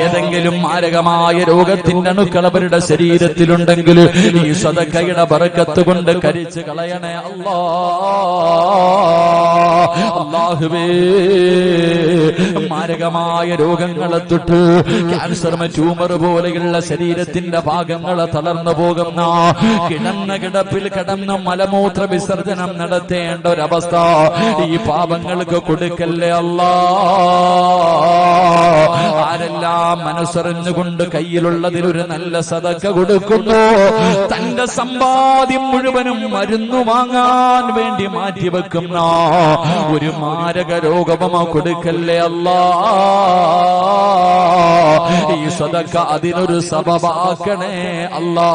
S1: ഏതെങ്കിലും മാരകമായ രോഗത്തിന്റെ അണുക്കൾ അവരുടെ ശരീരത്തിലുണ്ടെങ്കിൽ ഈ സദഖയുടെ ബറക്കത്ത് കൊണ്ട് കരിച്ചു കളയണേ അല്ലാ. അല്ലാഹുവേ, മാരകമായ രോഗങ്ങളെ തൊട്ട് ക്യാൻസർ, ട്യൂമർ പോലെയുള്ള ശരീരത്തിന്റെ ഭാഗങ്ങളെ തളർന്നു പോകുന്ന, കിടന്ന കിടപ്പിൽ കിടന്ന് മലമൂത്ര വിസർജനം നടത്തേണ്ട ഒരവസ്ഥ ഈ പാപങ്ങൾക്ക് കൊടുക്കല്ലേ അല്ലാ. ആരെല്ലാം മനസ്സറിഞ്ഞുകൊണ്ട് കയ്യിലുള്ളതിലൊരു നല്ല സദഖ കൊടുക്കുന്നു, തന്റെ സമ്പാദ്യം മുഴുവനും മരുന്നു വാങ്ങാൻ വേണ്ടി മാറ്റിവെക്കുന്ന ഒരു മാരക രോഗമോ കൊടുക്കല്ലേ അല്ലാ. ഈ സദഖ അതിനൊരു സബബാക്കണേ അല്ലാ.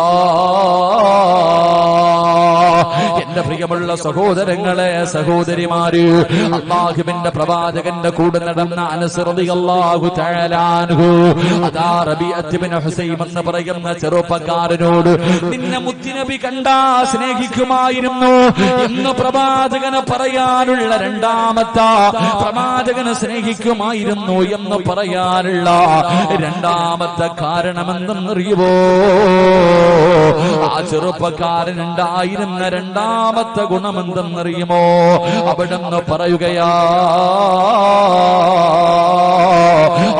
S1: എന്റെ പ്രിയമുള്ള സഹോദരങ്ങളെ, സഹോദരിമാര്, അല്ലാഹുവിന്റെ പ്രവാചകന്റെ കൂടെ നടന്ന അനസ് റളിയല്ലാഹു തആല അൻഹു, അതാ റബീഅത്ത് ഇബ്നു ഹുസൈം എന്ന് പറയുന്ന ചെറുപ്പക്കാരനോട് നിന്നെ മുത്തുനബി കണ്ടാ സ്നേഹിക്കുമായിരുന്നു എന്ന് പ്രവാചകന് പറയാനുള്ള രണ്ടാമത്തെ, പ്രവാചകനെ സ്നേഹിക്കുമായിരുന്നു എന്ന് പറയാനുള്ള രണ്ടാമത്തെ കാരണമെന്തെന്നറിയുവോ? ആ ചെറുപ്പക്കാരനുണ്ടായിരുന്ന രണ്ടാമത്തെ ഗുണമെന്തെന്നറിയുമോ? അവിടെന്ന് പറയുകയാ,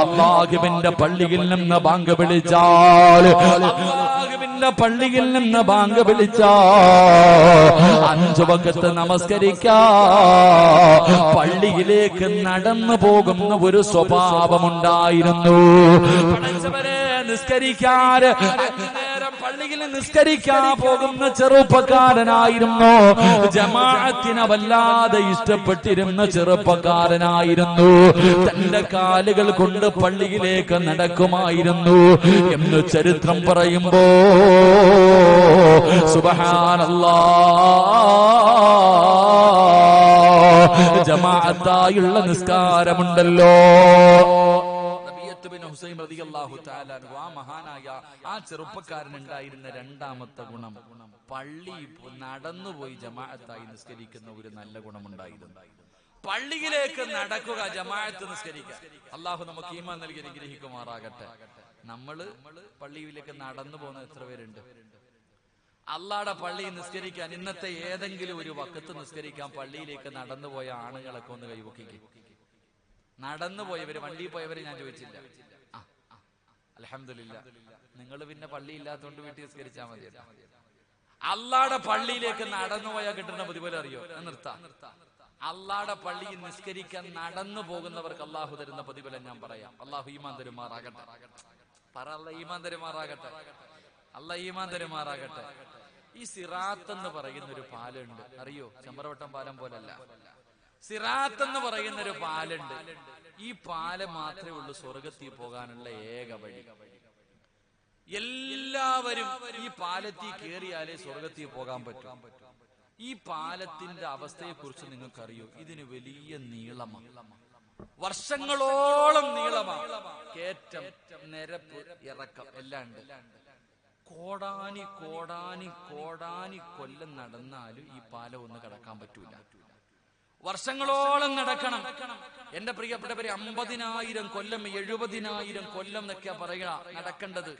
S1: അല്ലാഹുവിന്റെ പള്ളിയിൽ നിന്ന് ബാങ്ക് വിളിച്ചാൽ, അല്ലാഹുവിന്റെ പള്ളിയിൽ നിന്ന് ബാങ്ക് വിളിച്ചാൽ 5 വഖത്ത് നമസ്കരിക്കാ പള്ളിയിലേക്ക് നടന്നു പോകുന്ന ഒരു സ്വഭാവമുണ്ടായിരുന്നു. നിസ്കരിക്കാറ് പള്ളിയിൽ നിസ്കരിക്കാൻ പോകുന്ന ചെറുപ്പക്കാരനായിരുന്നു. ജമാഅത്തിനെ വല്ലാതെ ഇഷ്ടപ്പെട്ടിരുന്ന ചെറുപ്പക്കാരനായിരുന്നു. തന്റെ കാലുകൾ കൊണ്ട് പള്ളിയിലേക്ക് നടക്കുമായിരുന്നു എന്ന് ചരിത്രം പറയുമ്പോ സുബ്ഹാനല്ലാഹ്, ജമാഅത്തായുള്ള നിസ്കാരമുണ്ടല്ലോ. മഹാനായ ആ ചെറുപ്പക്കാരനുണ്ടായിരുന്ന രണ്ടാമത്തെ ഗുണം, പള്ളി നടന്നുപോയി ജമാഅത്തായി നിസ്കരിക്കുന്ന ഒരു നല്ല ഗുണമുണ്ടായിരുന്നു. പള്ളിയിലേക്ക് നടക്കുക, ജമാഅത്ത് നിസ്കരിക്കുക. അള്ളാഹു നമുക്ക് ഈമാൻ നൽകി അനുഗ്രഹിക്കുമാറാകട്ടെ. നമ്മള് പള്ളിയിലേക്ക് നടന്നു പോകുന്ന എത്ര പേരുണ്ട്? അള്ളാടെ പള്ളി നിസ്കരിക്കാൻ, ഇന്നത്തെ ഏതെങ്കിലും ഒരു വഖത്ത് നിസ്കരിക്കാൻ പള്ളിയിലേക്ക് നടന്നുപോയ ആണുങ്ങളൊക്കെ ഒന്ന് കൈവക്കിക്കും. നടന്നുപോയവര്, വണ്ടിയിൽ പോയവര് ഞാൻ ചോദിച്ചില്ല. അൽഹംദുലില്ലാ, നിങ്ങൾ പിന്നെ പള്ളി ഇല്ലാത്തോണ്ട് വീട്ടിൽ നിസ്കരിച്ചാൽ മതി. അള്ളാടെ പള്ളിയിലേക്ക് നടന്നുപോയാൽ കിട്ടുന്ന പ്രതിഫലം അറിയോ? നിർത്താം. അള്ളാടെ പള്ളിയിൽ നിസ്കരിക്കാൻ നടന്നു പോകുന്നവർക്ക് അള്ളാഹു തരുന്ന പ്രതിഫലം ഞാൻ പറയാം. അള്ളാഹു ഈമാൻ തരുമാറാകട്ടെ. പറ, അല്ലാഹ് ഈമാൻ തരുമാറാകട്ടെ. അല്ലാഹ് ഈമാൻ തരുമാറാകട്ടെ. ഈ സിറാത്ത് എന്ന് പറയുന്ന ഒരു പാലുണ്ട്, അറിയോ? ചെമ്പറവട്ടം പാലം പോലല്ല. സിറാത്ത് എന്ന് പറയുന്ന ഒരു പാലുണ്ട്. ഈ പാല് മാത്രമേ ഉള്ളൂ സ്വർഗത്തിൽ പോകാനുള്ള ഏക വഴി. എല്ലാവരും ഈ പാലത്തിൽ കയറിയാലേ സ്വർഗത്തിൽ പോകാൻ പറ്റും. ഈ പാലത്തിന്റെ അവസ്ഥയെ കുറിച്ച് നിങ്ങൾക്കറിയോ? ഇതിന് വലിയ നീളമാണ്, വർഷങ്ങളോളം നീളമാണ്. കയറ്റം, നിരപ്പ്, ഇറക്കം എല്ലാം ഉണ്ട്. കോടാനി കോടാനി കോടാനി കൊല്ലം നടന്നാലും ഈ പാലം ഒന്ന് കടക്കാൻ പറ്റൂല. വർഷങ്ങളോളം നടക്കണം. എന്റെ പ്രിയപ്പെട്ടവരെ, 50,000 കൊല്ലം, 70,000 കൊല്ലം എന്നൊക്കെയാ പറയുക നടക്കേണ്ടത്.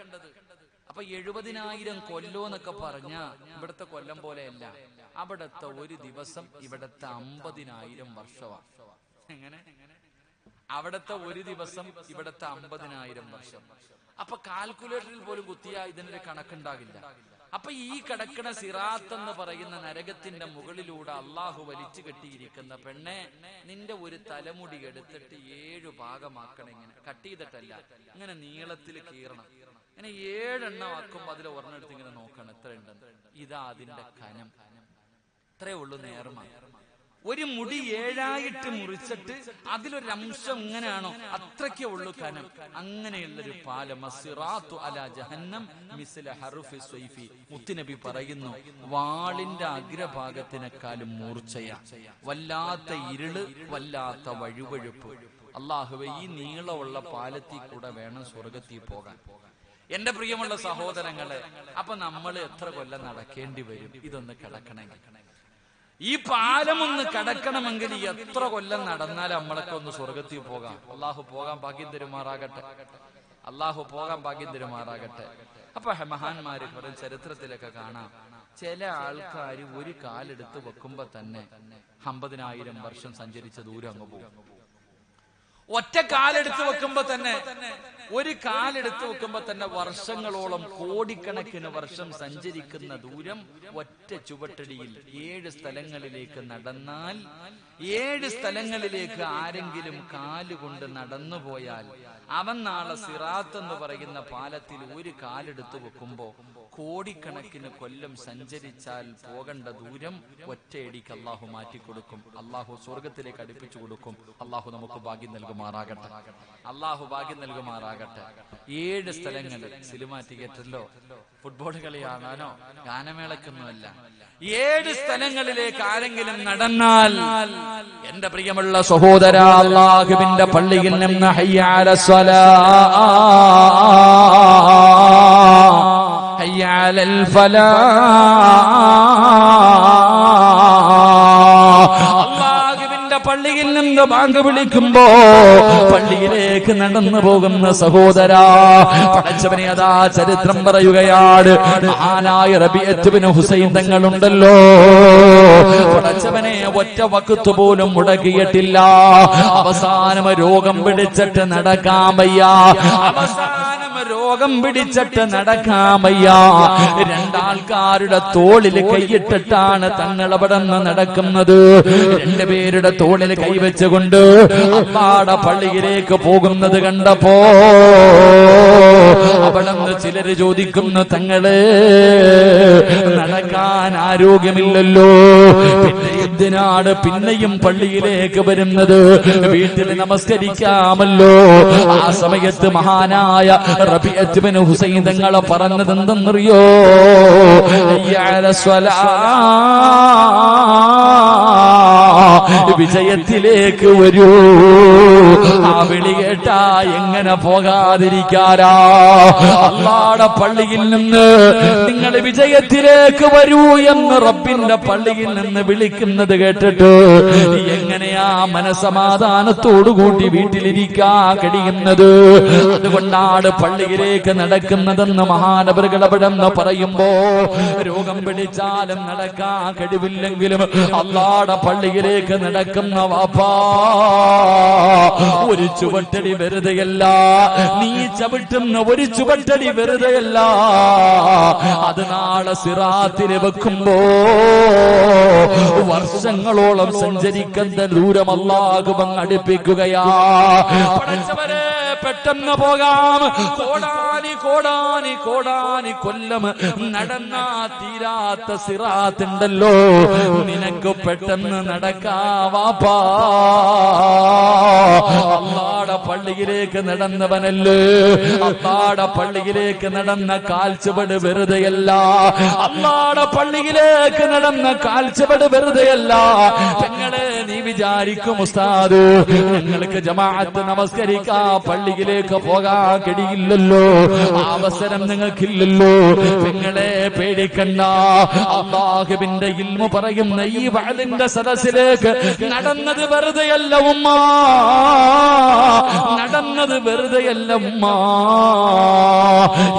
S1: അപ്പൊ 70,000 കൊല്ലം എന്നൊക്കെ പറഞ്ഞ ഇവിടുത്തെ കൊല്ലം പോലെയല്ല. അവിടത്തെ ഒരു ദിവസം ഇവിടത്തെ 50,000 വർഷമാണ്. എങ്ങനെ? അവിടത്തെ ഒരു ദിവസം ഇവിടത്തെ 50,000 വർഷം. അപ്പൊ കാൽക്കുലേറ്ററിൽ പോലും കുത്തിയാ ഇതിനൊരു കണക്കുണ്ടാകില്ല. അപ്പൊ ഈ കിടക്കണ സിറാത്ത് എന്ന് പറയുന്ന നരകത്തിന്റെ മുകളിലൂടെ അള്ളാഹു വലിച്ചു കെട്ടിയിരിക്കുന്ന പെണ്ണെ, നിന്റെ ഒരു തലമുടി എടുത്തിട്ട് 7 ഭാഗമാക്കണം. ഇങ്ങനെ കട്ട് ചെയ്തിട്ടല്ല, ഇങ്ങനെ നീളത്തിൽ കീറണം. ഇങ്ങനെ 7 എണ്ണം ആക്കുമ്പോ അതിൽ ഒരെണ്ണെടുത്ത് ഇങ്ങനെ നോക്കണം എത്ര ഉണ്ടെന്ന്. ഇതാ അതിന്റെ കനം. ഇത്രേ ഉള്ളൂ നേർമ. ഒരു മുടി 7ആയിട്ട് മുറിച്ചിട്ട് അതിലൊരംശം ഇങ്ങനെയാണോ അത്രയ്ക്കേ ഉള്ളൂ കനം. അങ്ങനെയുള്ളൊരു പാലം. സിറാത്തു അലാ ജഹന്നം മിസ്ല ഹർഫി സ്വൈഫി. മുത്തുനബി പറയുന്നു, വാളിന്റെ അഗ്രഭാഗത്തിനേക്കാളും മൂർച്ചയാ. വല്ലാത്ത ഇരുള്, വല്ലാത്ത വഴുവഴുപ്പ്. അല്ലാഹുവേ, ഈ നീളമുള്ള പാലത്തിൽ കൂടെ വേണം സ്വർഗത്തിൽ പോകാൻ. എന്റെ പ്രിയമുള്ള സഹോദരങ്ങളെ, അപ്പൊ നമ്മൾ എത്ര കൊല്ലം നടക്കേണ്ടി വരും ഇതൊന്ന് കിടക്കണമെങ്കിൽ? ഈ പാലമൊന്ന് കടക്കണമെങ്കിൽ എത്ര കൊല്ലം നടന്നാൽ നമ്മളൊക്കെ ഒന്ന് സ്വർഗത്തിൽ പോകാം? അള്ളാഹു പോകാൻ ഭാഗ്യം തരുമാറാകട്ടെ. അള്ളാഹു പോകാൻ ഭാഗ്യം തരുമാറാകട്ടെ. അപ്പൊ മഹാന്മാര് പറയും, ചരിത്രത്തിലൊക്കെ കാണാം, ചില ആൾക്കാർ ഒരു കാലെടുത്ത് വെക്കുമ്പോ തന്നെ 50,000 വർഷം സഞ്ചരിച്ച ദൂരം അങ്ങ് പോകും. ഒറ്റ കാലെടുത്ത് വെക്കുമ്പോ തന്നെ, ഒരു കാലെടുത്ത് വെക്കുമ്പോ തന്നെ വർഷങ്ങളോളം, കോടിക്കണക്കിന് വർഷം സഞ്ചരിക്കുന്ന ദൂരം ഒറ്റ ചുവട്ടടിയിൽ 7 സ്ഥലങ്ങളിലേക്ക് നടന്നാൽ, 7 സ്ഥലങ്ങളിലേക്ക് ആരെങ്കിലും കാലുകൊണ്ട് നടന്നുപോയാൽ അവൻ നാളെ സിറാത്ത് എന്ന് പറയുന്ന പാലത്തിൽ ഒരു കാലെടുത്ത് വെക്കുമ്പോ കോടിക്കണക്കിന് കൊല്ലം സഞ്ചരിച്ചാൽ പോകേണ്ട ദൂരം ഒറ്റയടിക്ക് അള്ളാഹു മാറ്റിക്കൊടുക്കും. അള്ളാഹു സ്വർഗത്തിലേക്ക് അടുപ്പിച്ചു കൊടുക്കും. അള്ളാഹു നമുക്ക് ഭാഗ്യം നൽകുമാറാകട്ടെ. അള്ളാഹു ഭാഗ്യം നൽകുമാറാകട്ടെ. 7 സ്ഥലങ്ങളിൽ, സിനിമാ തിയേറ്ററിലോ ഫുട്ബോൾ കളി കാണാനോ ഗാനമേളയ്ക്കൊന്നുമല്ല, 7 സ്ഥലങ്ങളിലേക്ക് ആരെങ്കിലും നടന്നാൽ, എന്റെ പ്രിയമുള്ള സഹോദര, അല്ലാഹുവിന്റെ പള്ളിയിൽ നിന്ന് ഹയ്യ അലസ് സ്വലാഹ്, ഹയ്യ അലൽ ഫലാഹ്, പള്ളിയിൽ നിന്ന് ബാങ്ക് വിളിക്കുമ്പോ പള്ളിയിലേക്ക് നടന്നു പോകുന്ന സഹോദരാ, പടച്ചവനെ, അതാ ചരിത്രം പറയുകയാണ്. മഹാനായ റബീഅത്ത് ബിൻ ഹുസൈൻ തങ്ങളുണ്ടല്ലോ, പടച്ചവനെ ഒറ്റ വഖത്ത് പോലും മുടക്കിയിട്ടില്ല. അവസാനം രോഗം പിടിച്ചിട്ട് നടക്കാൻ വയ്യ. രോഗം പിടിച്ചിട്ട് നടക്കാൻ വയ്യ. 2 ആൾക്കാരുടെ തോളിൽ കൈയിട്ടിട്ടാണ് തങ്ങൾ അവിടെ നിന്ന് നടക്കുന്നത്. 2 പേരുടെ തോളിൽ കൈവച്ചുകൊണ്ട് അള്ളാഹുവിന്റെ പള്ളിയിലേക്ക് പോകുന്നത് കണ്ടപ്പോ അവിടെ നിന്ന് ചിലര് ചോദിക്കുന്നു, തങ്ങള് നടക്കാൻ ആരോഗ്യമില്ലല്ലോ, പിന്നെ എന്തിനാണ് പിന്നെയും പള്ളിയിലേക്ക് വരുന്നത്? വീട്ടിൽ നമസ്കരിക്കാമല്ലോ. ആ സമയത്ത് മഹാനായ റബീഅത്ത് ബിൻ ഹുസൈൻ തങ്ങളെ പറഞ്ഞത് എന്തെന്നറിയോ? വിജയത്തിലേക്ക് വരൂ. ആ വിളി കേട്ടാ എങ്ങനെ പോകാതിരിക്കാരാ? അല്ലാഹുവിന്റെ പള്ളിയിൽ നിന്ന് നിങ്ങൾ വിജയത്തിലേക്ക് വരൂ എന്ന് റബ്ബിന്റെ പള്ളിയിൽ നിന്ന് വിളിക്കുന്നത് കേട്ടിട്ട് എങ്ങനെയാ മനസമാധാനത്തോടുകൂടി വീട്ടിലിരിക്കാൻ കഴിയുന്നത്? അതുകൊണ്ടാണ് പള്ളിയിലേക്ക് നടക്കുന്നതെന്ന് മഹാനവറുകൾ അവിടെന്ന് പറയുമ്പോ, രോഗം പിടിച്ചാലും നടക്കാൻ കഴിവില്ലെങ്കിലും അല്ലാഹുവിന്റെ പള്ളിയിലേക്ക് നടക്കുന്ന വാപ്പാ, ഒരു ചുവട്ടടി വെറുതെയല്ല, നീ ചവിട്ടുന്ന ഒരു ചുവട്ടടി വെറുതെയല്ല. അത് നാളെ സിറാത്തിൽ വെക്കുമ്പോ വർഷങ്ങളോളം സഞ്ചരിക്കുന്ന ദൂരം അല്ലാഹു അടുപ്പിക്കുകയാ. പെട്ടെന്ന് പോകാം. കോടാനി കോടാനി കോടാനി കൊല്ലം നടന്ന തീരാത്ത സിറാത്തുണ്ടല്ലോ, നിനക്ക് പെട്ടെന്ന് നടക്കാവാപ്പാ. അല്ലാഹുവിന്റെ പള്ളിയിലേക്ക് നടന്നവനല്ലേ, അല്ലാഹുവിന്റെ പള്ളിയിലേക്ക് നടന്ന കാൽച്ചുവട് വെറുതെയല്ല. അല്ലാഹുവിന്റെ പള്ളിയിലേക്ക് നടന്ന കാൽച്ചുവട് വെറുതെയല്ല. പെങ്ങളെ, നീ വിചാരിക്കും ഉസ്താദ് ഞങ്ങൾക്ക് ജമാഅത്ത് നമസ്കരിക്കാൻ പള്ളിയിലേക്ക് പോകാൻ കഴിയില്ലല്ലോ, അവസരം നിങ്ങൾക്കില്ലല്ലോ. പെങ്ങളെ, പേടിക്കണ്ട. അല്ലാഹുവിന്റെ ഇൽമു പറയുന്ന ഈ വഅദിന്റെ സദസ്സിലേക്ക് നടന്നത് വെറുതെയല്ല ഉമ്മ, നടന്നത് വെറുതെയല്ല ഉമ്മ.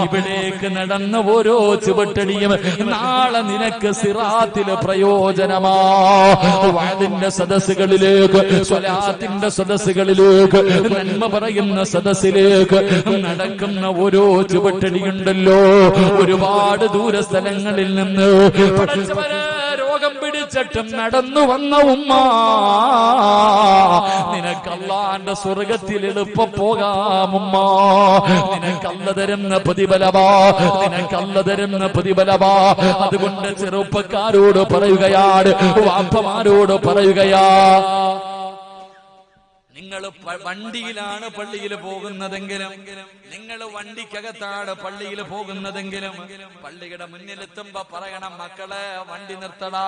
S1: ഇവിടേക്ക് നടന്ന ഓരോ ചുവട്ടടിയും നാളെ നിനക്ക് സിറാത്തിലെ പ്രയോജനമാ. വഅദിന്റെ സദസ്സുകളിലേക്ക്, സ്വലാത്തിന്റെ സദസ്സുകളിലേക്ക്, നന്മ പറയുന്ന സദസ്സിലേക്ക് നടക്കുന്ന ഓരോ ചുവട്ടടിയുണ്ടല്ലോ, ഒരുപാട് ദൂര സ്ഥലങ്ങളിൽ നിന്ന് പടച്ചവനെ രോഗം പിടിച്ചിട്ടും നടന്നു വന്ന ഉമ്മ, നിനക്ക് അല്ലാഹുവിന്റെ സ്വർഗത്തിൽ എളുപ്പം പോകാം ഉമ്മ. നിനക്ക് അല്ലാഹു തരുന്ന പ്രതിഫലമാ, നിനക്ക് അല്ലാഹു തരുന്ന പ്രതിഫലമാ. അതുകൊണ്ട് ചെറുപ്പക്കാരോട് പറയുകയാണ്, വാപ്പമാരോട് പറയുകയാ, നിങ്ങൾ വണ്ടിയിലാണ് പള്ളിയിൽ പോകുന്നതെങ്കിലും, നിങ്ങൾ വണ്ടിക്കകത്താണ് പള്ളിയിൽ പോകുന്നതെങ്കിലും, പള്ളിയുടെ മുന്നിലെത്തുമ്പോ പറയണം, മക്കളെ വണ്ടി നിർത്തടാ.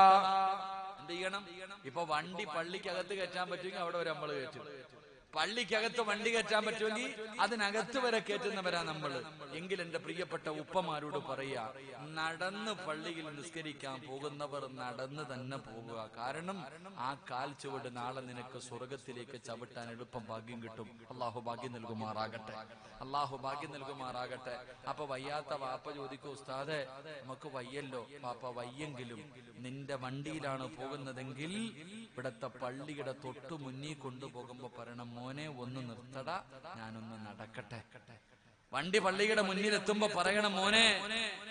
S1: എന്ത് ചെയ്യണം? ഇപ്പൊ വണ്ടി പള്ളിക്കകത്ത് കയറ്റാൻ പറ്റുമെങ്കിൽ അവിടെ വരെ നമ്മൾ കയറ്റും. പള്ളിക്കകത്ത് വണ്ടി കയറ്റാൻ പറ്റുമെങ്കിൽ അതിനകത്ത് വരെ കയറ്റുന്നവരാ നമ്മൾ. എങ്കിൽ എന്റെ പ്രിയപ്പെട്ട ഉപ്പമാരോട് പറയാ, നടന്ന് പള്ളിയിൽ നിസ്കരിക്കാൻ പോകുന്നവർ നടന്ന് തന്നെ പോകുക. കാരണം ആ കാൽ ചുവട് നാളെ നിനക്ക് സ്വർഗത്തിലേക്ക് ചവിട്ടാൻ എളുപ്പം ഭാഗ്യം കിട്ടും. അള്ളാഹു ഭാഗ്യം നൽകുമാറാകട്ടെ, അള്ളാഹു ഭാഗ്യം നൽകുമാറാകട്ടെ. അപ്പൊ വയ്യാത്ത വാപ്പ ചോദിക്കും, ഉസ്താദെ നമുക്ക് വയ്യല്ലോ. വാപ്പ വയ്യെങ്കിലും നിന്റെ വണ്ടിയിലാണ് പോകുന്നതെങ്കിൽ ഇവിടത്തെ പള്ളിയുടെ തൊട്ടു മുന്നിൽ കൊണ്ടുപോകുമ്പോ പറയണം, മോനെ ഒന്ന് നിർത്തടാ, ഞാനൊന്ന് നടക്കട്ടെ. വണ്ടി പള്ളിയുടെ മുന്നിലെത്തുമ്പോ പറയണം, മോനെ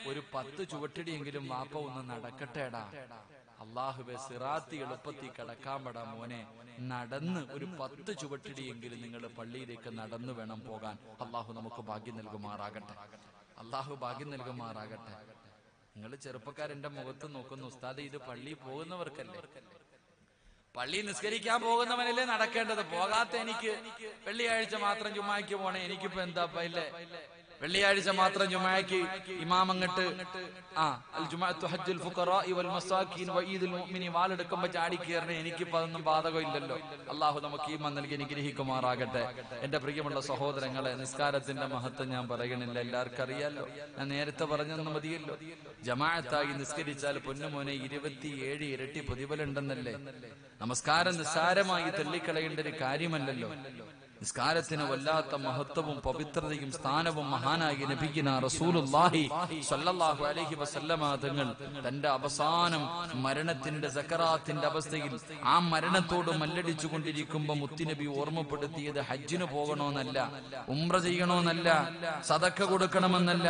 S1: ഒരു 10 ചുവട്ടിടിയെങ്കിലും വാപ്പ ഒന്ന് നടക്കട്ടേടാ. അല്ലാഹുവേ, സിറാത്തി എളുപ്പത്തിൽ കടക്കാൻ പെടാ മോനെ, നടന്ന് ഒരു 10 ചുവട്ടിടിയെങ്കിലും നിങ്ങൾ പള്ളിയിലേക്ക് നടന്നു വേണം പോകാൻ. അള്ളാഹു നമുക്ക് ഭാഗ്യം നൽകുമാറാകട്ടെ, അള്ളാഹു ഭാഗ്യം നൽകുമാറാകട്ടെ. നിങ്ങൾ ചെറുപ്പക്കാരെന്റെ മുഖത്ത് നോക്കുന്നു, ഉസ്താദ് ഇത് പള്ളി പോകുന്നവർക്കല്ലേ, പള്ളി നിസ്കരിക്കാൻ പോകുന്നവനല്ലേ നടക്കേണ്ടത്. പോകാത്ത എനിക്ക് വെള്ളിയാഴ്ച മാത്രം ജുമായ്ക്ക് പോണേ, എനിക്കിപ്പോ എന്താ ഇല്ലേ? വെള്ളിയാഴ്ച മാത്രം ജുമായ്ക്ക് ഇമാമങ്ങട്ട് വാലെടുക്കുമ്പോ ചാടിക്കേറിനെ, എനിക്കിപ്പോ അതൊന്നും ബാധകം ഇല്ലല്ലോ. അള്ളാഹു നമുക്ക് ഈമാൻ നൽകി അനുഗ്രഹിക്കുമാറാകട്ടെ. എന്റെ പ്രിയമുള്ള സഹോദരങ്ങളെ, നിസ്കാരത്തിന്റെ മഹത്വം ഞാൻ പറയണില്ല, എല്ലാവർക്കും അറിയാലോ. ഞാൻ നേരത്തെ പറഞ്ഞെന്ന് മതിയല്ലോ. ജമാഅത്തായി നിസ്കരിച്ചാൽ പൊന്നുമോനെ 27 ഇരട്ടി പ്രതിഫലമുണ്ടെന്നല്ലേ. നമസ്കാരം നിസ്സാരമായി തള്ളിക്കളയേണ്ട ഒരു കാര്യമല്ലല്ലോ. നിസ്കാരത്തിന് വല്ലാത്ത മഹത്വവും പവിത്രതയും സ്ഥാനവും മഹാനായി നബിയിന റസൂലുള്ളാഹി സ്വല്ലല്ലാഹു അലൈഹി വസല്ലമ തങ്ങൾ തന്റെ അവസാനം മരണത്തിന്റെ സക്കറാത്തിന്റെ അവസ്ഥയിൽ ആ മരണത്തോട് മല്ലടിച്ചു കൊണ്ടിരിക്കുമ്പോ മുത്തുനബി ഓർമ്മപ്പെടുത്തിയത് ഹജ്ജിന് പോകണമെന്നല്ല, ഉംറ ചെയ്യണമെന്നല്ല, സദക്ക കൊടുക്കണമെന്നല്ല.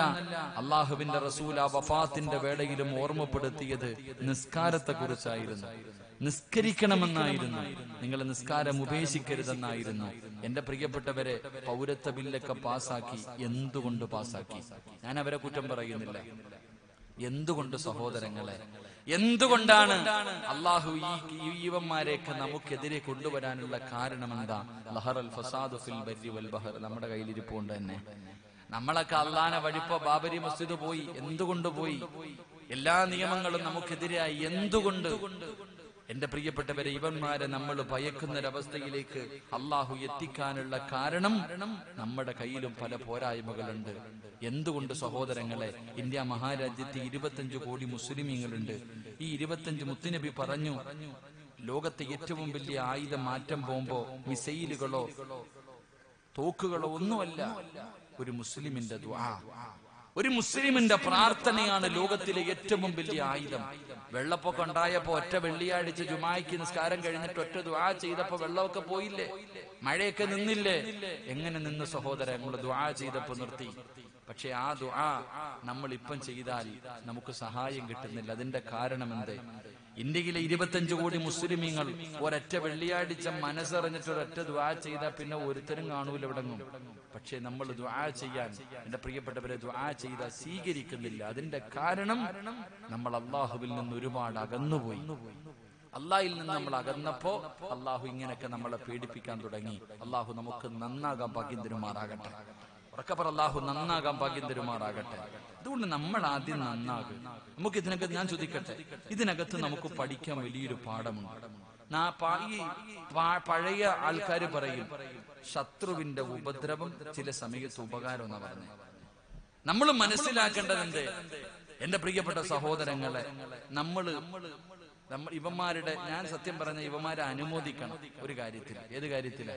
S1: അള്ളാഹുവിന്റെ റസൂൽ ആ വഫാത്തിന്റെ വേളയിലും ഓർമ്മപ്പെടുത്തിയത് നിസ്കാരത്തെ കുറിച്ചായിരുന്നു. നിസ്കരിക്കണമെന്നായിരുന്നു. നിങ്ങൾ നിസ്കാരം ഉപേക്ഷിക്കരുതെന്നായിരുന്നു. എന്റെ പ്രിയപ്പെട്ടവരെ, പൗരത്വ ബില്ലൊക്കെ പാസാക്കി. എന്തുകൊണ്ട് പാസാക്കി? ഞാൻ അവരെ കുറ്റം പറയുന്നില്ല. എന്തുകൊണ്ട് സഹോദരങ്ങളെ, എന്തുകൊണ്ടാണ് അള്ളാഹു ഈ യുവന്മാരെയൊക്കെ നമുക്കെതിരെ കൊണ്ടുവരാനുള്ള കാരണം എന്താ? ലഹറൽ ഫസാദു ഫിൽ ബർരി വൽ ബഹർ നമ്മുടെ കയ്യിലിരിപ്പുണ്ട് തന്നെ. നമ്മളൊക്കെ അള്ളാനെ വഴിപ്പോ ബാബരി മസ്ജിദ് പോയി. എന്തുകൊണ്ട് പോയി? എല്ലാ നിയമങ്ങളും നമുക്കെതിരായി. എന്തുകൊണ്ട്? എന്റെ പ്രിയപ്പെട്ടവരെ, ഇവന്മാരെ നമ്മൾ ഭയക്കുന്നൊരവസ്ഥയിലേക്ക് അള്ളാഹു എത്തിക്കാനുള്ള കാരണം നമ്മുടെ കയ്യിലും പല പോരായ്മകളുണ്ട്. എന്തുകൊണ്ട് സഹോദരങ്ങളെ? ഇന്ത്യ മഹാരാജ്യത്ത് 25 കോടി മുസ്ലിമീങ്ങളുണ്ട്. ഈ 25 മുത്തുനബി പറഞ്ഞു, ലോകത്തെ ഏറ്റവും വലിയ ആയുധം മാറ്റം ബോംബോ മിസൈലുകളോ തോക്കുകളോ ഒന്നുമല്ല, ഒരു മുസ്ലിമിന്റെ ദുആ, ഒരു മുസ്ലിമിന്റെ പ്രാർത്ഥനയാണ് ലോകത്തിലെ ഏറ്റവും വലിയ ആയുധം. വെള്ളപ്പൊക്കം ഉണ്ടായപ്പോ ഒറ്റ വെള്ളിയാഴ്ച ജുമായ്ക്ക് നിസ്കാരം കഴിഞ്ഞിട്ട് ഒറ്റ ദുആ ചെയ്തപ്പോ വെള്ളമൊക്കെ പോയില്ലേ? മഴയൊക്കെ നിന്നില്ലേ? എങ്ങനെ നിന്ന് സഹോദരൻ? നമ്മൾ ദുആ ചെയ്തപ്പോ നിർത്തി. പക്ഷെ ആ ദുആ നമ്മൾ ഇപ്പം ചെയ്താൽ നമുക്ക് സഹായം കിട്ടുന്നില്ല. അതിന്റെ കാരണം എന്ത്? ഇന്ത്യയിലെ 25 കോടി മുസ്ലിമീങ്ങൾ ഒരൊറ്റ വെള്ളിയാഴ്ച മനസ്സറിഞ്ഞിട്ട് ഒരൊറ്റ ദുആ ചെയ്താൽ പിന്നെ ഒരുത്തരും കാണൂല എവിടെങ്ങും. പക്ഷെ നമ്മൾ ദുആ ചെയ്യാൻ, എന്റെ പ്രിയപ്പെട്ടവരെ, ദുആ ചെയ്താൽ സ്വീകരിക്കുന്നില്ല. അതിന്റെ കാരണം നമ്മൾ അള്ളാഹുവിൽ നിന്ന് ഒരുപാട് അകന്നുപോയി. അള്ളാഹിൽ നിന്ന് നമ്മൾ അകന്നപ്പോ അള്ളാഹു ഇങ്ങനെയൊക്കെ നമ്മളെ പീഡിപ്പിക്കാൻ തുടങ്ങി. അള്ളാഹു നമുക്ക് നന്നാകാൻ ഭാഗ്യം തരുമാറാകട്ടെ. ഉറക്കപ്പറ, അള്ളാഹു നന്നാകാൻ ഭാഗ്യം തരുമാറാകട്ടെ. അതുകൊണ്ട് നമ്മൾ ആദ്യം നന്നാകും. നമുക്ക് ഇതിനകത്ത്, ഞാൻ ചോദിക്കട്ടെ, ഇതിനകത്ത് നമുക്ക് പഠിക്കാൻ വലിയൊരു പാഠമുണ്ട്. ഈ പഴയ ആൾക്കാർ പറയും ശത്രുവിന്റെ ഉപദ്രവം ചില സമയത്ത് ഉപകാരം എന്നാ പറഞ്ഞത്. നമ്മൾ മനസ്സിലാക്കേണ്ടത് എന്ത്? എന്റെ പ്രിയപ്പെട്ട സഹോദരങ്ങളെ, ഇവന്മാരുടെ, ഞാൻ സത്യം പറഞ്ഞ ഇവന്മാരെ അനുമോദിക്കണം ഒരു കാര്യത്തിൽ. ഏത് കാര്യത്തില്?